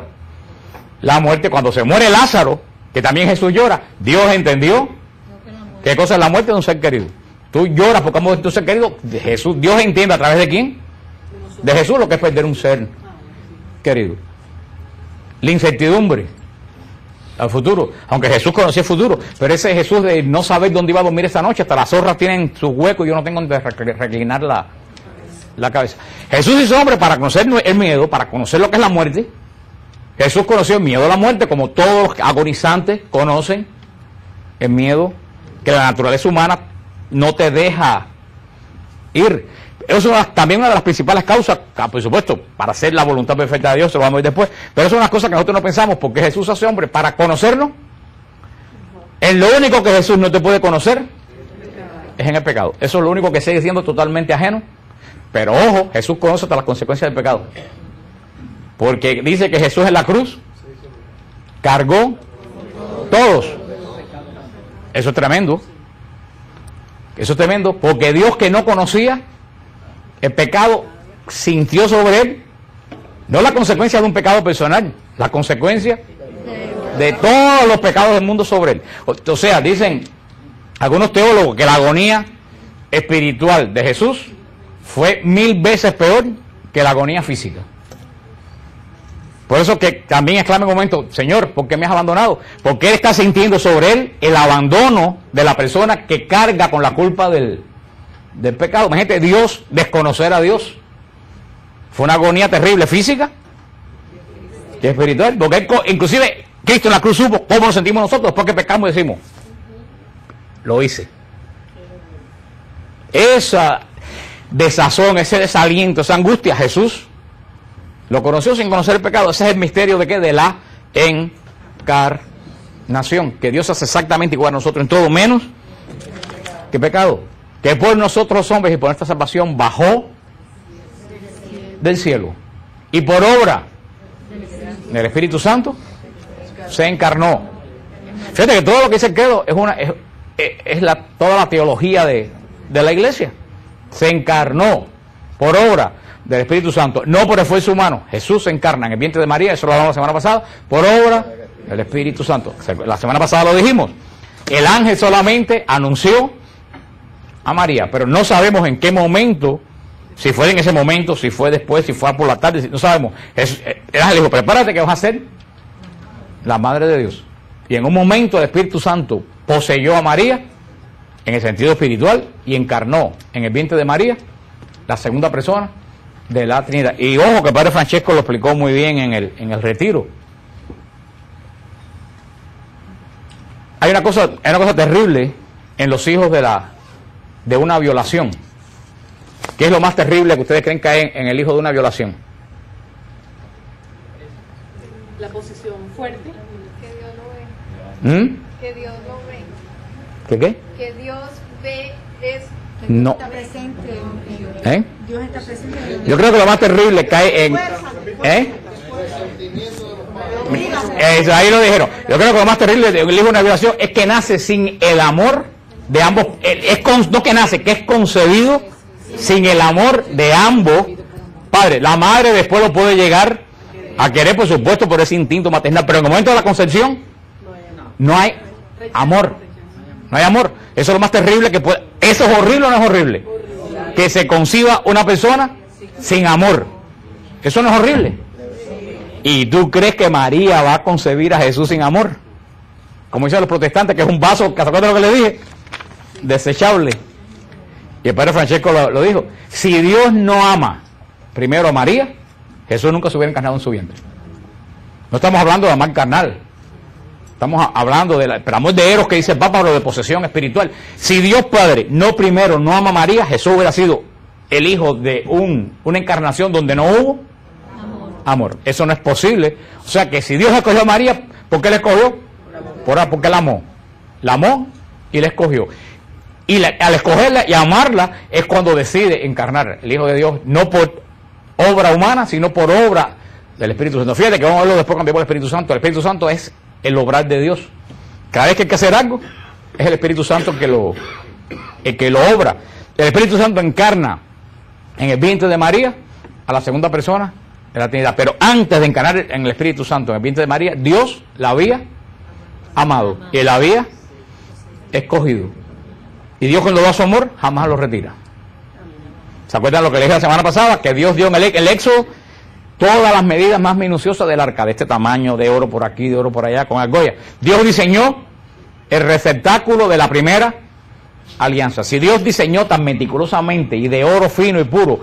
la muerte. Cuando se muere Lázaro, que también Jesús llora, Dios entendió qué cosa es la muerte de un ser querido. Tú lloras porque has muerto un ser querido. Jesús, Dios entiende a través de quién, de Jesús, lo que es perder un ser querido. La incertidumbre al futuro, aunque Jesús conocía el futuro, pero ese Jesús de no saber dónde iba a dormir esta noche, hasta las zorras tienen su hueco y yo no tengo donde reclinar la cabeza. Jesús hizo hombre para conocer el miedo, para conocer lo que es la muerte. Jesús conoció el miedo a la muerte, como todos los agonizantes conocen el miedo que la naturaleza humana no te deja ir. Eso es también una de las principales causas, por supuesto, para hacer la voluntad perfecta de Dios, se lo vamos a ver después, pero eso es una cosa que nosotros no pensamos, porque Jesús hace hombre para conocernos. Es lo único que Jesús no te puede conocer es en el pecado. Eso es lo único que sigue siendo totalmente ajeno. Pero ojo, Jesús conoce hasta las consecuencias del pecado. Porque dice que Jesús en la cruz cargó todos. Eso es tremendo. Eso es tremendo, porque Dios, que no conocía el pecado, sintió sobre él no la consecuencia de un pecado personal, la consecuencia de todos los pecados del mundo sobre él. O sea, dicen algunos teólogos que la agonía espiritual de Jesús fue 1000 veces peor que la agonía física. Por eso que también exclama en un momento, Señor, ¿por qué me has abandonado? Porque Él está sintiendo sobre Él el abandono de la persona que carga con la culpa del pecado. Imagínate, Dios, desconocer a Dios. Fue una agonía terrible, física y espiritual. Porque Él, inclusive Cristo en la cruz supo cómo nos sentimos nosotros después que pecamos y decimos, lo hice. Esa desazón, ese desaliento, esa angustia, Jesús lo conoció sin conocer el pecado. Ese es el misterio de ¿qué? De la encarnación, que Dios hace exactamente igual a nosotros en todo, menos que pecado, que por nosotros los hombres y por nuestra salvación bajó del cielo y por obra del Espíritu Santo se encarnó. Fíjate que todo lo que dice el credo es toda la teología de la iglesia. Se encarnó por obra del Espíritu Santo, no por esfuerzo humano. Jesús se encarna en el vientre de María, eso lo hablamos la semana pasada, por obra del Espíritu Santo. La semana pasada lo dijimos. El ángel solamente anunció a María, pero no sabemos en qué momento, si fue en ese momento, si fue después, si fue por la tarde, no sabemos. El ángel dijo, prepárate que vas a ser la madre de Dios. Y en un momento el Espíritu Santo poseyó a María en el sentido espiritual y encarnó en el vientre de María la segunda persona de la Trinidad. Y ojo que el Padre Francesco lo explicó muy bien en el retiro. Hay una cosa terrible en los hijos de la de una violación. ¿Qué es lo más terrible que ustedes creen que hay en el hijo de una violación? La posición fuerte. Que Dios lo ve. Que Dios lo ve. ¿Qué? Que Dios ve es. No. Está presente. Dios está presente. Yo creo que lo más terrible cae en... Eso, ahí lo dijeron. Yo creo que lo más terrible del hijo de una violación es que nace sin el amor de ambos. No que nace, que es concebido sin el amor de ambos padres. La madre después lo puede llegar a querer, por supuesto, por ese instinto maternal, pero en el momento de la concepción no hay amor. No hay amor. Eso es lo más terrible que puede. ¿Eso es horrible o no es horrible? Que se conciba una persona sin amor. Eso no es horrible. ¿Y tú crees que María va a concebir a Jesús sin amor? Como dicen los protestantes, que es un vaso, ¿se acuerdan lo que le dije? Desechable. Y el padre Francesco lo dijo. Si Dios no ama primero a María, Jesús nunca se hubiera encarnado en su vientre. No estamos hablando de amor carnal. Estamos hablando del amor de Eros que dice el Papa, lo de posesión espiritual. Si Dios Padre no ama a María, Jesús hubiera sido el hijo de una encarnación donde no hubo amor. Eso no es posible. O sea que si Dios escogió a María, ¿por qué la escogió? Porque la amó. La amó y la escogió. Y al escogerla y amarla es cuando decide encarnar el Hijo de Dios, no por obra humana, sino por obra del Espíritu Santo. Fíjate que vamos a verlo después cuando cambiamos el Espíritu Santo. El Espíritu Santo es el obrar de Dios. Cada vez que hay que hacer algo, es el Espíritu Santo el que lo obra. El Espíritu Santo encarna en el vientre de María a la segunda persona de la Trinidad. Pero antes de encarnar en el Espíritu Santo en el vientre de María, Dios la había amado y la había escogido. Y Dios, cuando da su amor, jamás lo retira. ¿Se acuerdan lo que le dije la semana pasada? Que Dios dio en el Éxodo todas las medidas más minuciosas del arca, de este tamaño, de oro por aquí, de oro por allá, con argolla. Dios diseñó el receptáculo de la primera alianza. Si Dios diseñó tan meticulosamente y de oro fino y puro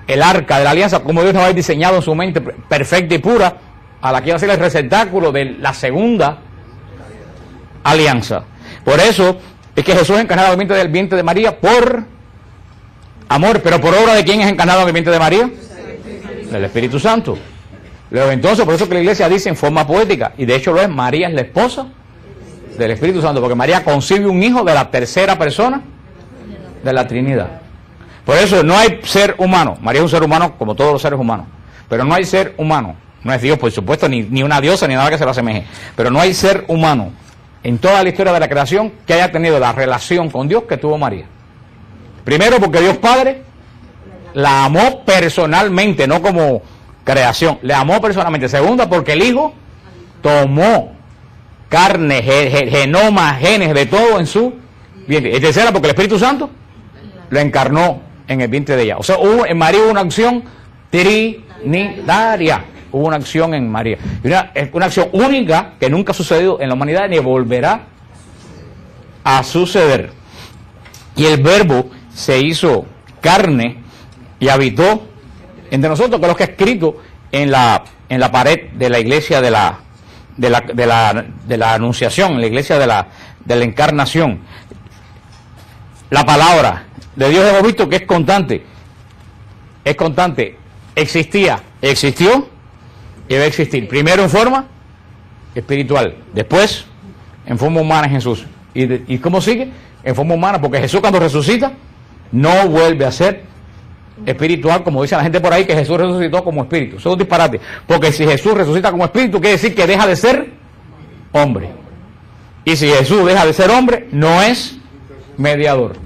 el arca de la alianza, como Dios nos ha diseñado en su mente perfecta y pura, a la que iba a ser el receptáculo de la segunda alianza. Por eso es que Jesús es encarnado en el vientre de María por amor, pero por obra de quién es encarnado en el vientre de María? Del Espíritu Santo. Luego entonces, por eso que la iglesia dice en forma poética, y de hecho lo es, María es la esposa del Espíritu Santo, porque María concibe un hijo de la tercera persona de la Trinidad. Por eso no hay ser humano. María es un ser humano como todos los seres humanos, pero no hay ser humano. No es Dios, por supuesto, ni una diosa, ni nada que se lo asemeje, pero no hay ser humano en toda la historia de la creación que haya tenido la relación con Dios que tuvo María. Primero porque Dios Padre la amó personalmente, no como creación, le amó personalmente. Segunda porque el Hijo tomó carne, genoma, genes, de todo en su vientre. Y tercera porque el Espíritu Santo lo encarnó en el vientre de ella. O sea, en María hubo una acción trinitaria. Hubo una acción en María. Y una acción única que nunca ha sucedido en la humanidad ni volverá a suceder. Y el Verbo se hizo carne y habitó entre nosotros, que es lo que ha escrito en la pared de la iglesia de la Anunciación, en la iglesia de la Encarnación. La palabra de Dios hemos visto que es constante, existía, existió y va a existir. Primero en forma espiritual, después en forma humana en Jesús. ¿Y cómo sigue? En forma humana, porque Jesús cuando resucita no vuelve a ser espiritual, como dice la gente por ahí, que Jesús resucitó como espíritu. Eso es un disparate, porque si Jesús resucita como espíritu, quiere decir que deja de ser hombre. Y si Jesús deja de ser hombre, no es mediador.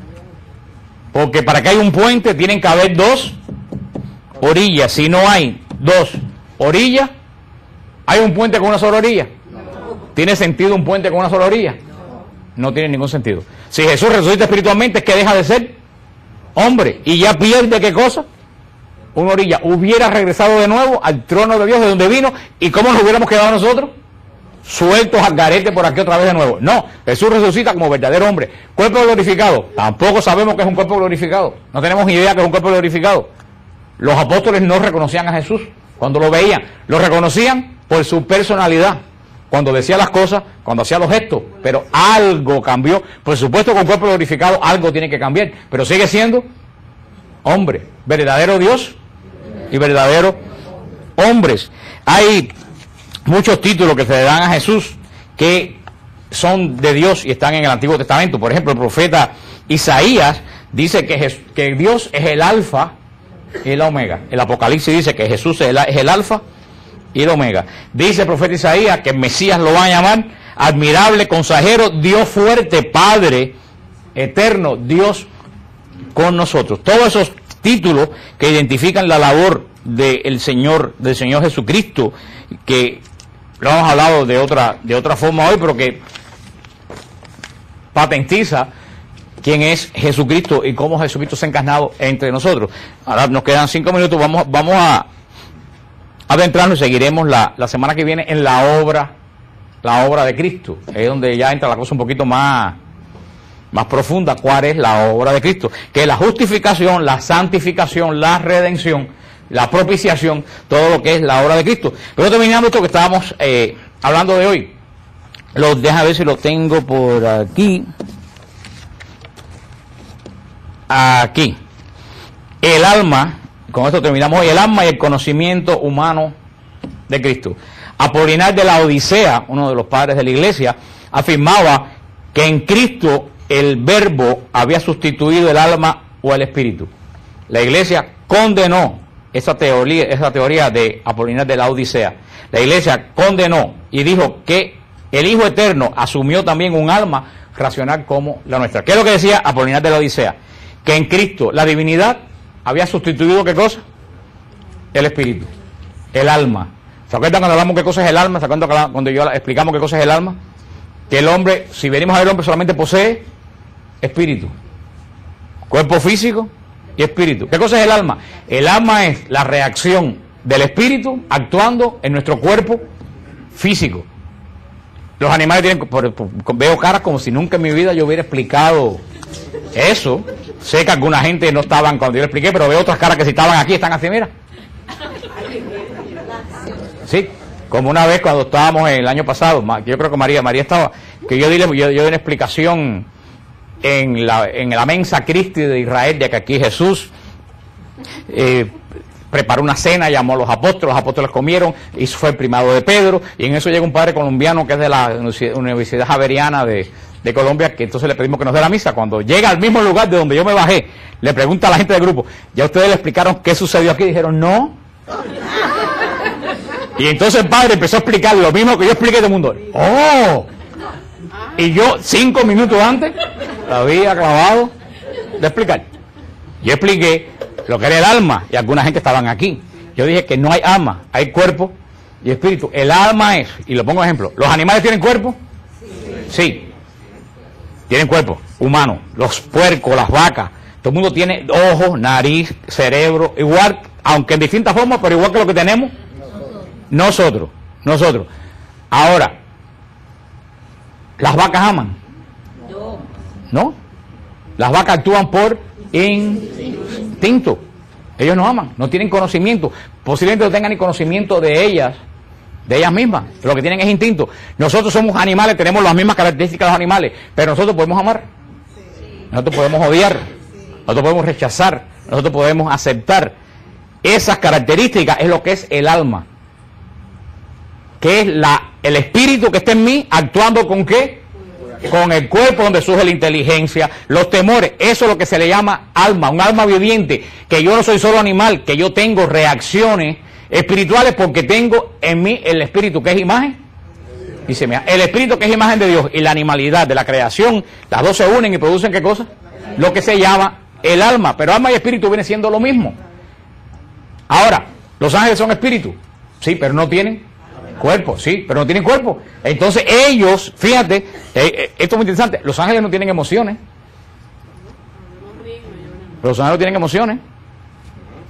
Porque para que haya un puente tienen que haber dos orillas. Si no hay dos orillas, ¿hay un puente con una sola orilla? ¿Tiene sentido un puente con una sola orilla? No tiene ningún sentido. Si Jesús resucita espiritualmente, es que deja de ser hombre y ya pierde ¿qué cosa? Una orilla. Hubiera regresado de nuevo al trono de Dios de donde vino, y ¿cómo nos hubiéramos quedado nosotros? Sueltos al garete por aquí otra vez de nuevo. No, Jesús resucita como verdadero hombre. Cuerpo glorificado, tampoco sabemos que es un cuerpo glorificado. No tenemos idea que es un cuerpo glorificado. Los apóstoles no reconocían a Jesús cuando lo veían. Lo reconocían por su personalidad. cuando decía las cosas, cuando hacía los gestos, pero algo cambió. Por supuesto, con cuerpo glorificado algo tiene que cambiar, pero sigue siendo hombre, verdadero Dios y verdadero hombres. Hay muchos títulos que se le dan a Jesús que son de Dios y están en el Antiguo Testamento. Por ejemplo, el profeta Isaías dice que Dios es el alfa y el omega. El Apocalipsis dice que Jesús es el alfa y el omega. Dice el profeta Isaías que el Mesías lo va a llamar admirable, consejero, Dios fuerte, Padre eterno, Dios con nosotros. Todos esos títulos que identifican la labor del Señor Jesucristo, que lo hemos hablado de otra forma hoy, pero que patentiza quién es Jesucristo y cómo Jesucristo se ha encarnado entre nosotros. Ahora nos quedan 5 minutos, vamos a adentrarnos y seguiremos la semana que viene en la obra de Cristo. Es donde ya entra la cosa un poquito más profunda. ¿Cuál es la obra de Cristo? Que es la justificación, la santificación, la redención, la propiciación, todo lo que es la obra de Cristo. Pero terminando esto que estábamos hablando de hoy, deja ver si lo tengo por aquí. Aquí. El alma, con esto terminamos hoy, el alma y el conocimiento humano de Cristo. Apolinar de la Odisea, uno de los padres de la iglesia, afirmaba que en Cristo el verbo había sustituido el alma o el espíritu. La iglesia condenó esa teoría de Apolinar de la Odisea. La iglesia condenó y dijo que el Hijo Eterno asumió también un alma racional como la nuestra. ¿Qué es lo que decía Apolinar de la Odisea? Que en Cristo la divinidad había sustituido ¿qué cosa? El espíritu, el alma. ¿Se acuerdan cuando hablamos qué cosa es el alma? ¿Se acuerdan cuando yo explicamos qué cosa es el alma? Que el hombre, si venimos a ver, el hombre solamente posee espíritu, cuerpo físico y espíritu. ¿Qué cosa es el alma? El alma es la reacción del espíritu actuando en nuestro cuerpo físico. Los animales tienen, veo caras como si nunca en mi vida yo hubiera explicado eso. Sé que alguna gente no estaban cuando yo le expliqué, pero veo otras caras que si estaban aquí, están así, mira. Sí, como una vez cuando estábamos el año pasado, yo creo que María estaba, que yo di una explicación en la Mensa Christi de Israel, de que aquí Jesús preparó una cena, llamó a los apóstoles comieron, y fue el primado de Pedro, y en eso llega un padre colombiano que es de la Universidad Javeriana de Colombia, que entonces le pedimos que nos dé la misa. Cuando llega al mismo lugar de donde yo me bajé, le pregunta a la gente del grupo, ¿ya ustedes le explicaron qué sucedió aquí? Dijeron, no. Y entonces el padre empezó a explicar lo mismo que yo expliqué a todo el mundo. ¡Oh! Y yo 5 minutos antes había acabado de explicar. Yo expliqué lo que era el alma, y alguna gente estaban aquí. Yo dije que no hay alma, hay cuerpo y espíritu. El alma es, y lo pongo de ejemplo, ¿los animales tienen cuerpo? Sí. Tienen cuerpo humano, los puercos, las vacas, todo el mundo tiene ojos, nariz, cerebro, igual, aunque en distintas formas, pero igual que lo que tenemos nosotros. Ahora, ¿las vacas aman? No. Las vacas actúan por instinto. Ellos no aman, no tienen conocimiento. Posiblemente no tengan ni conocimiento de ellas mismas. Lo que tienen es instinto. Nosotros somos animales, tenemos las mismas características de los animales, pero nosotros podemos amar. Nosotros podemos odiar. Nosotros podemos rechazar. Nosotros podemos aceptar. Esas características es lo que es el alma. Que es el espíritu que está en mí actuando ¿con qué? Con el cuerpo, donde surge la inteligencia, los temores. Eso es lo que se le llama alma, un alma viviente, que yo no soy solo animal, que yo tengo reacciones espirituales porque tengo en mí el espíritu que es imagen y semejanza. El espíritu que es imagen de Dios y la animalidad de la creación, las dos se unen y producen ¿qué cosa? Lo que se llama el alma. Pero alma y espíritu viene siendo lo mismo. Ahora, los ángeles son espíritus, sí, pero no tienen cuerpo, sí, pero no tienen cuerpo. Entonces ellos, fíjate, esto es muy interesante, los ángeles no tienen emociones. Los ángeles no tienen emociones,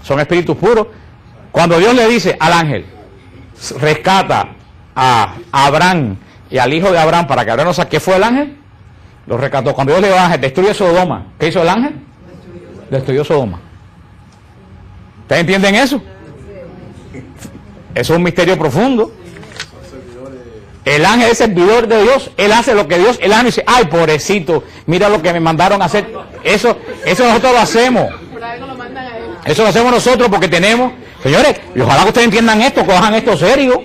son espíritus puros. Cuando Dios le dice al ángel, rescata a Abraham y al hijo de Abraham para que Abraham no saque, ¿qué fue el ángel? Lo rescató. Cuando Dios le dijo al ángel, destruye Sodoma, ¿qué hizo el ángel? Destruyó Sodoma. ¿Ustedes entienden eso? Eso es un misterio profundo. El ángel es servidor de Dios, él hace lo que Dios, el ángel dice, ay, pobrecito, mira lo que me mandaron a hacer. Eso nosotros lo hacemos. Por algo lo mandan a él. Eso lo hacemos nosotros porque tenemos, señores, y ojalá que ustedes entiendan esto, cojan esto serio,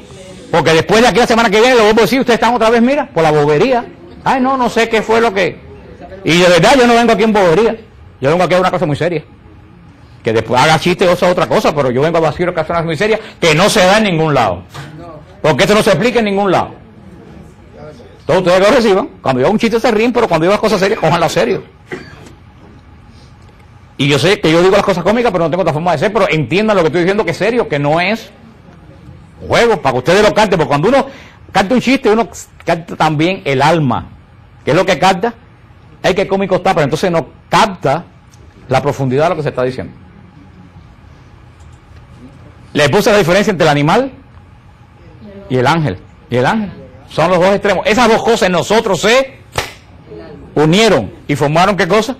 porque después de aquí la semana que viene, lo vuelvo a decir, ustedes están otra vez, mira, por la bobería. Ay, no sé qué fue lo que... Y de verdad yo no vengo aquí en bobería, yo vengo aquí a una cosa muy seria. Que después haga chiste o sea otra cosa, pero yo vengo a decir cosas muy serias que no se da en ningún lado. Porque esto no se explica en ningún lado. Todos ustedes lo reciban, cuando yo hago un chiste se ríen, pero cuando yo hago cosas serias, cójanlo serio. Y yo sé que yo digo las cosas cómicas, pero no tengo otra forma de ser, pero entiendan lo que estoy diciendo que es serio, que no es juego, para que ustedes lo canten, porque cuando uno canta un chiste, uno canta también el alma. ¿Qué es lo que capta? El que cómico está, pero entonces no capta la profundidad de lo que se está diciendo. Le puse la diferencia entre el animal y el ángel. Y el ángel. Son los dos extremos. Esas dos cosas en nosotros se unieron y formaron ¿qué cosa?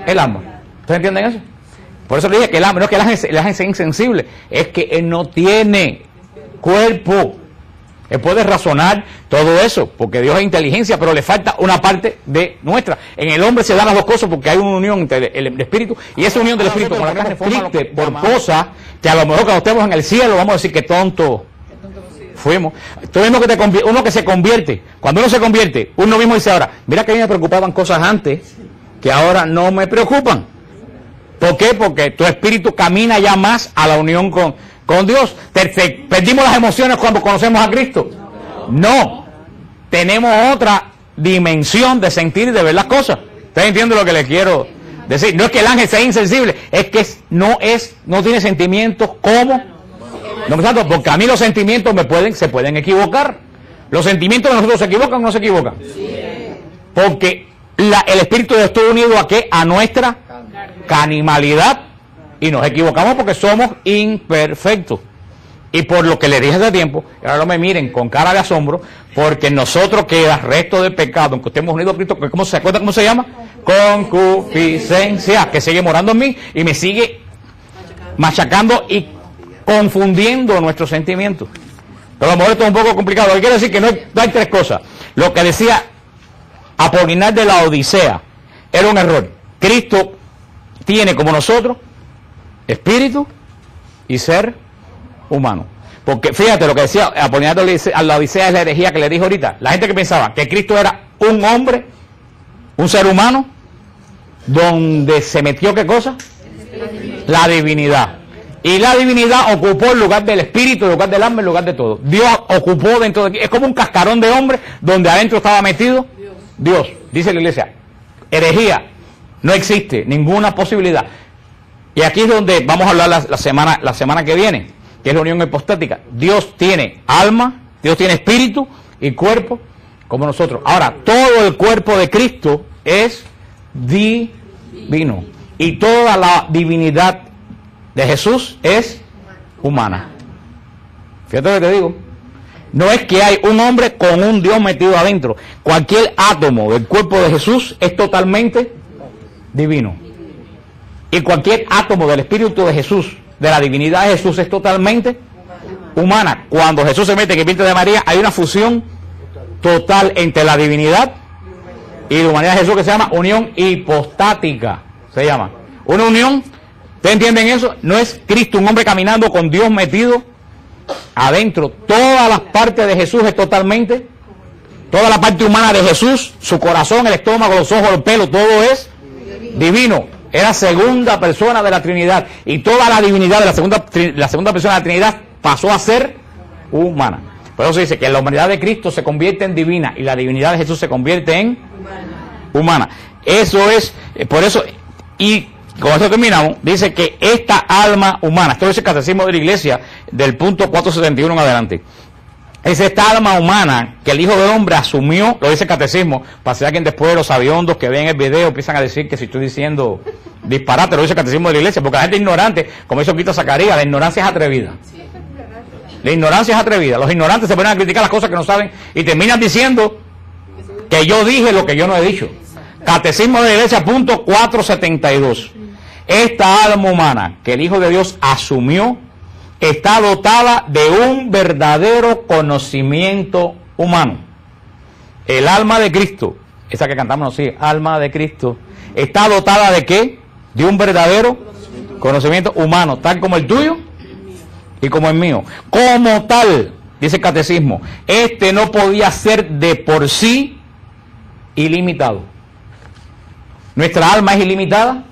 El alma. ¿Ustedes entienden eso? Por eso le dije que el alma, no es que el ángel sea insensible, es que él no tiene cuerpo. Él puede razonar todo eso, porque Dios es inteligencia, pero le falta una parte de nuestra. En el hombre se dan las dos cosas porque hay una unión entre el espíritu, y esa unión del espíritu con la carne forma por cosas que a lo mejor cuando estemos en el cielo vamos a decir que tonto fuimos. Tú mismo que uno que se convierte, cuando uno se convierte, uno mismo dice ahora, mira que a mí me preocupaban cosas antes que ahora no me preocupan. ¿Por qué? Porque tu espíritu camina ya más a la unión con Dios. ¿Perdimos las emociones cuando conocemos a Cristo? No. Tenemos otra dimensión de sentir y de ver las cosas. ¿Ustedes entienden lo que le quiero decir? No es que el ángel sea insensible, es que no tiene sentimientos como nosotros, porque a mí los sentimientos se pueden equivocar. Los sentimientos de nosotros se equivocan o no se equivocan. Porque el espíritu de Dios está unido a ¿qué? A nuestra animalidad. Y nos equivocamos porque somos imperfectos. Y por lo que le dije hace tiempo, ahora no me miren con cara de asombro, porque nosotros queda resto de pecado, aunque estemos unidos a Cristo, ¿cómo se acuerda cómo se llama? Concupiscencia, que sigue morando en mí y me sigue machacando y confundiendo nuestros sentimientos. Pero a lo mejor esto es un poco complicado. Lo que quiero decir que no hay tres cosas. Lo que decía Apolinar de la Odisea era un error. Cristo tiene como nosotros espíritu y ser humano. Porque fíjate lo que decía Apolinar de la Odisea es la herejía que le dijo ahorita. La gente que pensaba que Cristo era un hombre, un ser humano, donde se metió ¿qué cosa? La divinidad. Y la divinidad ocupó el lugar del espíritu, el lugar del alma, el lugar de todo. Dios ocupó dentro de... Es como un cascarón de hombre donde adentro estaba metido Dios. Dice la iglesia, herejía, no existe ninguna posibilidad. Y aquí es donde vamos a hablar la semana que viene, que es la unión hipostática. Dios tiene alma, Dios tiene espíritu y cuerpo como nosotros. Ahora, todo el cuerpo de Cristo es divino. Y toda la divinidad de Jesús es humana. Fíjate lo que te digo. No es que hay un hombre con un Dios metido adentro. Cualquier átomo del cuerpo de Jesús es totalmente divino. Y cualquier átomo del espíritu de Jesús, de la divinidad de Jesús, es totalmente humana. Cuando Jesús se mete en el vientre de María, hay una fusión total entre la divinidad y la humanidad de Jesús que se llama unión hipostática. Se llama. Una unión, ¿ustedes entienden eso? No es Cristo, un hombre caminando con Dios metido adentro. Todas las partes de Jesús es totalmente, toda la parte humana de Jesús, su corazón, el estómago, los ojos, el pelo, todo es divino. Era segunda persona de la Trinidad. Y toda la divinidad de la segunda persona de la Trinidad pasó a ser humana. Por eso se dice que la humanidad de Cristo se convierte en divina y la divinidad de Jesús se convierte en humana. Eso es, por eso, y con eso terminamos, dice que esta alma humana, esto es el catecismo de la iglesia, del punto 471 en adelante, es esta alma humana que el Hijo del Hombre asumió, lo dice el catecismo, para si alguien después de los sabiondos que ven el video empiezan a decir que si estoy diciendo disparate, lo dice el catecismo de la iglesia, porque la gente ignorante, como hizo Quito Zacarías, la ignorancia es atrevida. La ignorancia es atrevida. Los ignorantes se ponen a criticar las cosas que no saben y terminan diciendo que yo dije lo que yo no he dicho. Catecismo de la iglesia, punto 472. Esta alma humana que el Hijo de Dios asumió está dotada de un verdadero conocimiento humano. El alma de Cristo, esa que cantamos así, alma de Cristo, está dotada de ¿qué? De un verdadero conocimiento humano, tal como el tuyo y como el mío. Como tal, dice el catecismo, este no podía ser de por sí ilimitado. ¿Nuestra alma es ilimitada?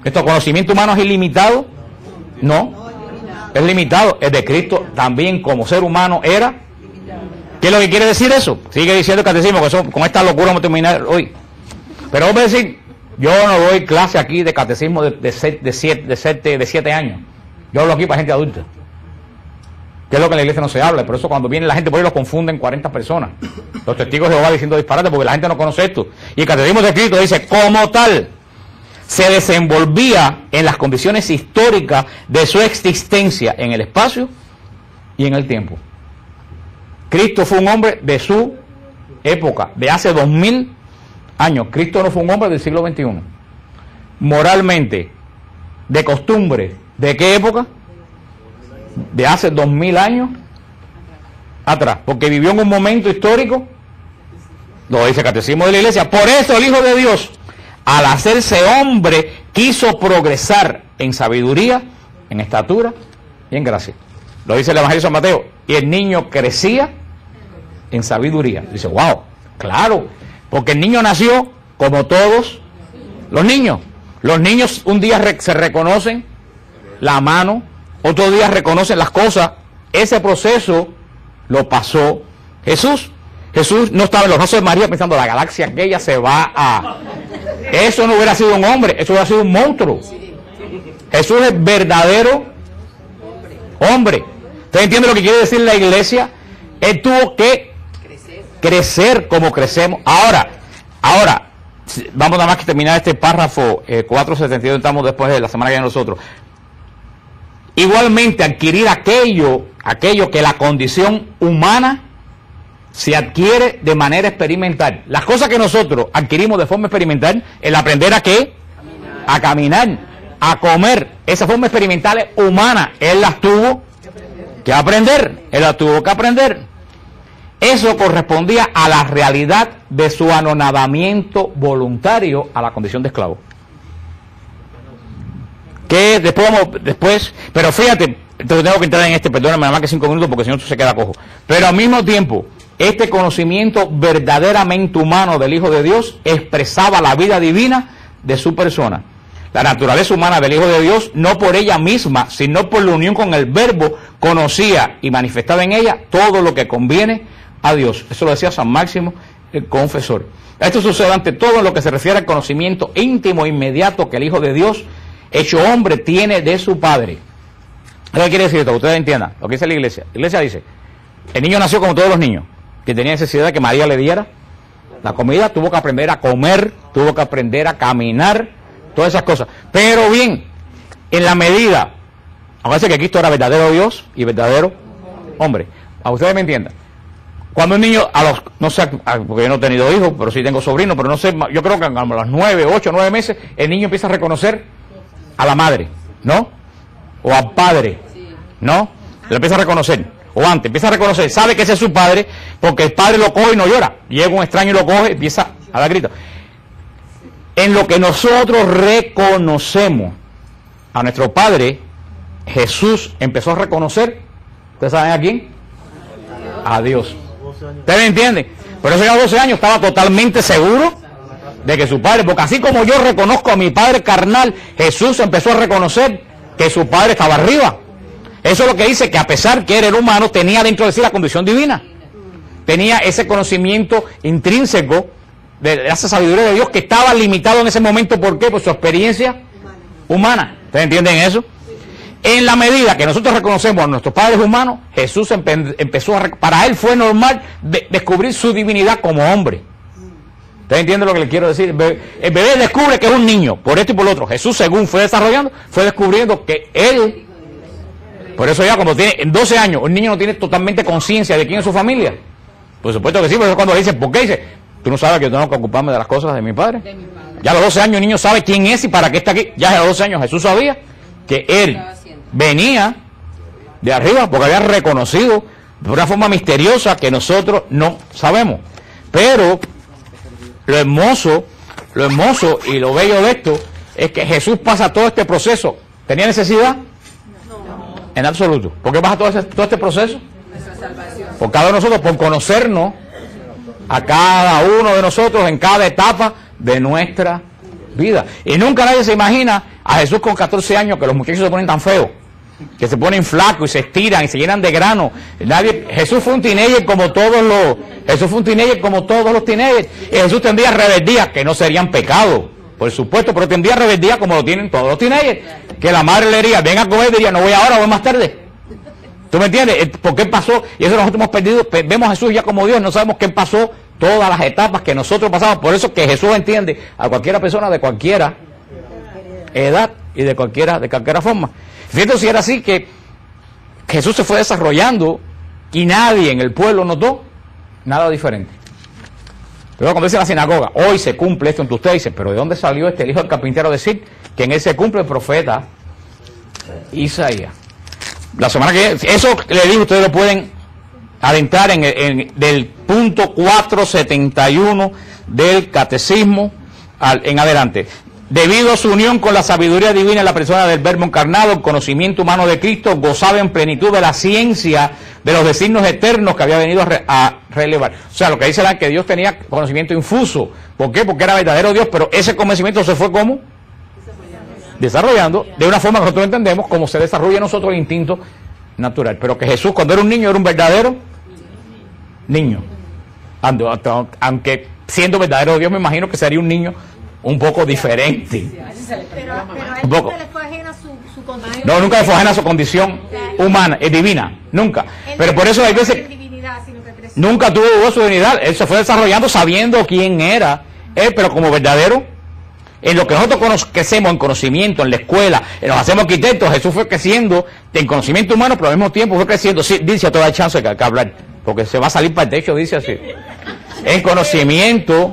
¿Nuestro conocimiento humano es ilimitado? No, es limitado. El de Cristo también como ser humano era. ¿Qué es lo que quiere decir eso? Sigue diciendo el catecismo, que eso, con esta locura vamos a terminar hoy. Pero vamos a decir, yo no doy clase aquí de catecismo de 7 años. Yo hablo aquí para gente adulta. Que es lo que en la iglesia no se habla. Por eso cuando viene la gente por ahí los confunden 40 personas. Los testigos de Jehová diciendo disparates porque la gente no conoce esto. Y el catecismo de Cristo dice, como tal, se desenvolvía en las condiciones históricas de su existencia en el espacio y en el tiempo. Cristo fue un hombre de su época, de hace 2000 años. Cristo no fue un hombre del siglo XXI. Moralmente, de costumbre, ¿de qué época? De hace 2000 años atrás, porque vivió en un momento histórico, lo dice el catecismo de la iglesia. Por eso el Hijo de Dios, al hacerse hombre, quiso progresar en sabiduría, en estatura y en gracia. Lo dice el Evangelio de San Mateo. Y el niño crecía en sabiduría. Dice, wow, claro, porque el niño nació como todos los niños. Los niños un día se reconocen la mano, otro día reconocen las cosas. Ese proceso lo pasó Jesús. Jesús no estaba en los brazos de María pensando, la galaxia aquella se va a... Eso no hubiera sido un hombre, eso hubiera sido un monstruo. Jesús es verdadero hombre. ¿Usted entiende lo que quiere decir la iglesia? Él tuvo que crecer como crecemos. Ahora, vamos nada más que terminar este párrafo 472, estamos después de la semana que viene nosotros. Igualmente adquirir aquello que la condición humana se adquiere de manera experimental. Las cosas que nosotros adquirimos de forma experimental, el aprender a qué, a caminar, a comer, esa forma experimental es humana, él las tuvo que aprender, él las tuvo que aprender. Eso correspondía a la realidad de su anonadamiento voluntario a la condición de esclavo. Que después, pero fíjate, tengo que entrar en perdóname nada más que 5 minutos porque si no se queda cojo. Pero al mismo tiempo, este conocimiento verdaderamente humano del Hijo de Dios expresaba la vida divina de su persona. La naturaleza humana del Hijo de Dios, no por ella misma, sino por la unión con el Verbo, conocía y manifestaba en ella todo lo que conviene a Dios. Eso lo decía San Máximo, el confesor. Esto sucede ante todo en lo que se refiere al conocimiento íntimo e inmediato que el Hijo de Dios, hecho hombre, tiene de su Padre. ¿Qué quiere decir esto? Que ustedes entiendan lo que dice la iglesia. La iglesia dice, el niño nació como todos los niños, que tenía necesidad de que María le diera la comida, tuvo que aprender a comer, tuvo que aprender a caminar, todas esas cosas. Pero bien, en la medida, acuérdense que Cristo era verdadero Dios y verdadero hombre. A ustedes me entiendan. Cuando un niño, no sé, porque yo no he tenido hijos, pero sí tengo sobrinos, pero no sé, yo creo que a los 9, 8, 9 meses, el niño empieza a reconocer a la madre, ¿no? O al padre, ¿no? Lo empieza a reconocer. O antes, empieza a reconocer, sabe que ese es su padre, porque el padre lo coge y no llora. Llega un extraño y lo coge, empieza a dar gritos. En lo que nosotros reconocemos a nuestro Padre, Jesús empezó a reconocer, ¿ustedes saben a quién? A Dios. ¿Ustedes me entienden? Por eso ya a 12 años estaba totalmente seguro de que su Padre, porque así como yo reconozco a mi Padre carnal, Jesús empezó a reconocer que su Padre estaba arriba. Eso es lo que dice que a pesar que era humano, tenía dentro de sí la condición divina. Tenía ese conocimiento intrínseco de esa sabiduría de Dios que estaba limitado en ese momento. ¿Por qué? Por su experiencia humana. ¿Ustedes entienden eso? En la medida que nosotros reconocemos a nuestros padres humanos, Jesús empezó para él fue normal descubrir su divinidad como hombre. ¿Ustedes entienden lo que le quiero decir? El bebé descubre que es un niño, por esto y por lo otro. Jesús, según fue desarrollando, fue descubriendo que él, por eso ya cuando tiene 12 años, un niño no tiene totalmente conciencia de quién es su familia. Por supuesto que sí, por eso cuando le dicen, ¿por qué? Dice, tú no sabes que yo tengo que ocuparme de las cosas de mi padre. Ya a los 12 años el niño sabe quién es y para qué está aquí. Ya a los 12 años Jesús sabía que él venía de arriba porque había reconocido de una forma misteriosa que nosotros no sabemos. Pero lo hermoso y lo bello de esto es que Jesús pasa todo este proceso. ¿Tenía necesidad? No. En absoluto. ¿Por qué pasa todo este proceso? Por cada uno de nosotros, por conocernos a cada uno de nosotros en cada etapa de nuestra vida. Y nunca nadie se imagina a Jesús con 14 años, que los muchachos se ponen tan feos, que se ponen flacos y se estiran y se llenan de grano. Jesús fue un teenager como todos los teenagers. Y Jesús tendría rebeldía, que no serían pecados, por supuesto, pero tendría rebeldía como lo tienen todos los teenagers. Que la madre le diría, ven a comer, diría, no voy ahora, voy más tarde. ¿Tú me entiendes? ¿Por qué pasó? Y eso nosotros hemos perdido. Vemos a Jesús ya como Dios, no sabemos qué pasó, todas las etapas que nosotros pasamos. Por eso que Jesús entiende a cualquiera persona de cualquiera edad y de cualquiera forma. Fíjate si era así, que Jesús se fue desarrollando y nadie en el pueblo notó nada diferente. Pero cuando dice en la sinagoga, hoy se cumple esto entre ustedes, dicen, pero ¿de dónde salió el hijo del carpintero a decir que en él se cumple el profeta Isaías? La semana que viene, eso le digo, ustedes lo pueden adentrar del punto 471 del catecismo en adelante. Debido a su unión con la sabiduría divina en la persona del Verbo encarnado, el conocimiento humano de Cristo gozaba en plenitud de la ciencia de los designios eternos que había venido a relevar. O sea, lo que dice es que Dios tenía conocimiento infuso. ¿Por qué? Porque era verdadero Dios, pero ese conocimiento se fue ¿cómo? Desarrollando de una forma que nosotros entendemos como se desarrolla en nosotros el instinto natural. Pero que Jesús, cuando era un niño, era un verdadero niño. Aunque siendo verdadero Dios, me imagino que sería un niño un poco diferente. Pero a él Un poco. nunca le fue ajena su condición. No, nunca le fue ajena su condición humana, divina, nunca. Pero por eso hay veces nunca tuvo su divinidad. Él se fue desarrollando sabiendo quién era él, pero como verdadero. En lo que nosotros crecemos en conocimiento, en la escuela, nos hacemos arquitectos, Jesús fue creciendo en conocimiento humano, pero al mismo tiempo fue creciendo, sí, dice, toda chance que hablar, porque se va a salir para el techo, dice así, en conocimiento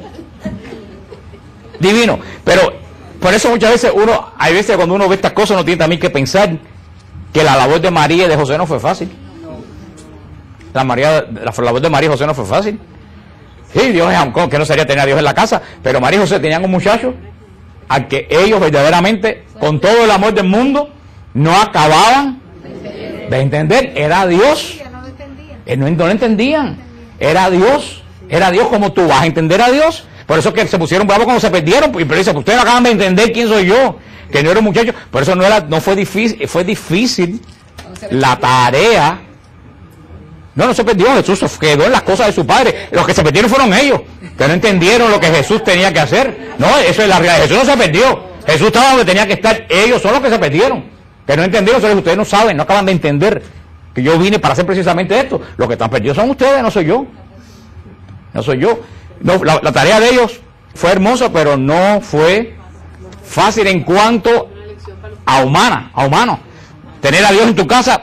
divino. Pero por eso muchas veces hay veces cuando uno ve estas cosas, uno tiene también que pensar que la labor de María y de José no fue fácil. La labor de María y José no fue fácil. Sí, Dios es que no sería tener a Dios en la casa, pero María y José tenían un muchacho al que ellos verdaderamente, con todo el amor del mundo, no acababan de entender. Era Dios. No lo entendían. Era Dios como tú vas a entender a Dios. Por eso que se pusieron bravos cuando se perdieron, pero dice, ustedes no acaban de entender quién soy yo, que no era un muchacho. Por eso no fue difícil la tarea. No se perdió, Jesús se quedó en las cosas de su padre. Los que se perdieron fueron ellos, que no entendieron lo que Jesús tenía que hacer. No, eso es la realidad. Jesús no se perdió. Jesús estaba donde tenía que estar. Ellos son los que se perdieron, que no entendieron. Ustedes no saben, no acaban de entender que yo vine para hacer precisamente esto. Los que están perdidos son ustedes, no soy yo. No, la tarea de ellos fue hermosa, pero no fue fácil en cuanto a humano. Tener a Dios en tu casa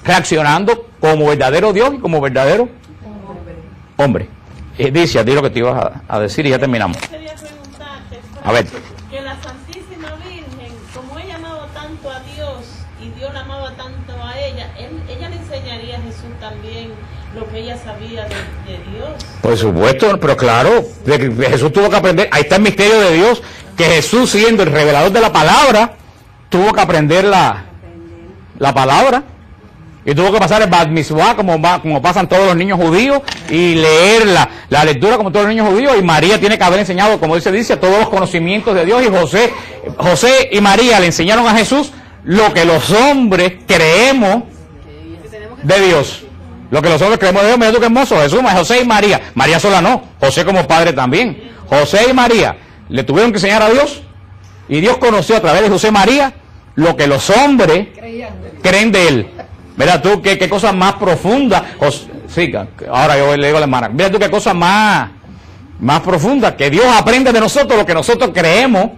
reaccionando como verdadero Dios y como verdadero hombre. Dice, di lo que te ibas a decir y ya terminamos. Quería preguntarte, A ver. que la Santísima Virgen, como ella amaba tanto a Dios y Dios la amaba tanto a ella, ella le enseñaría a Jesús también lo que ella sabía de Dios. Por supuesto, pero claro, Jesús tuvo que aprender. Ahí está el misterio de Dios, que Jesús, siendo el revelador de la palabra, tuvo que aprender la palabra. Y tuvo que pasar el Bat Mitzvah como pasan todos los niños judíos, y leer la lectura como todos los niños judíos. Y María tiene que haber enseñado, como dice, todos los conocimientos de Dios. Y José y María le enseñaron a Jesús lo que los hombres creemos de Dios. Lo que los hombres creemos de Dios. Mira tú qué hermoso, Jesús, José y María. María sola no, José como padre también. José y María le tuvieron que enseñar a Dios. Y Dios conoció a través de José y María lo que los hombres creen de él. Mira tú qué cosa más profunda. Sí, ahora yo le digo a la hermana, mira tú qué cosa más profunda, que Dios aprende de nosotros lo que nosotros creemos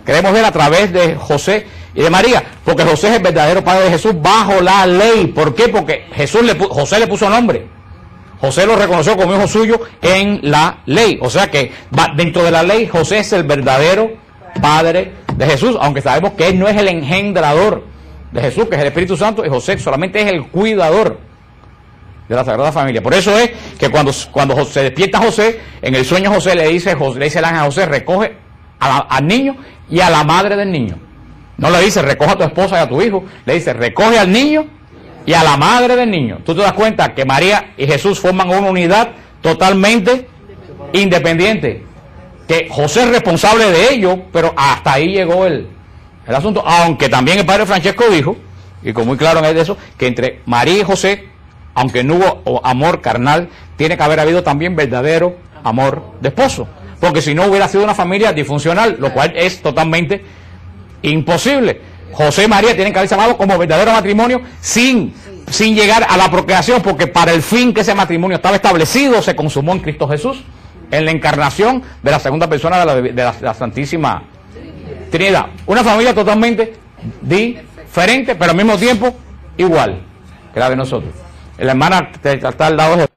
de él a través de José y de María, porque José es el verdadero padre de Jesús bajo la ley. ¿Por qué? Porque José le puso nombre. José lo reconoció como hijo suyo en la ley. O sea que dentro de la ley José es el verdadero padre de Jesús, aunque sabemos que él no es el engendrador de Jesús, que es el Espíritu Santo, y José solamente es el cuidador de la Sagrada Familia. Por eso es que cuando se despierta José, en el sueño José le dice el ángel a José, recoge al niño y a la madre del niño. No le dice, recoge a tu esposa y a tu hijo, le dice, recoge al niño y a la madre del niño. Tú te das cuenta que María y Jesús forman una unidad totalmente independiente, que José es responsable de ello, pero hasta ahí llegó el asunto, aunque también el padre Francesco dijo, y con muy claro en eso, que entre María y José, aunque no hubo amor carnal, tiene que haber habido también verdadero amor de esposo, porque si no hubiera sido una familia disfuncional, lo cual es totalmente imposible. José y María tienen que haberse amado como verdadero matrimonio sin llegar a la procreación, porque para el fin que ese matrimonio estaba establecido se consumó en Cristo Jesús, en la encarnación de la segunda persona de la Santísima Trinidad. Una familia totalmente diferente, pero al mismo tiempo igual que la de nosotros. La hermana está al lado de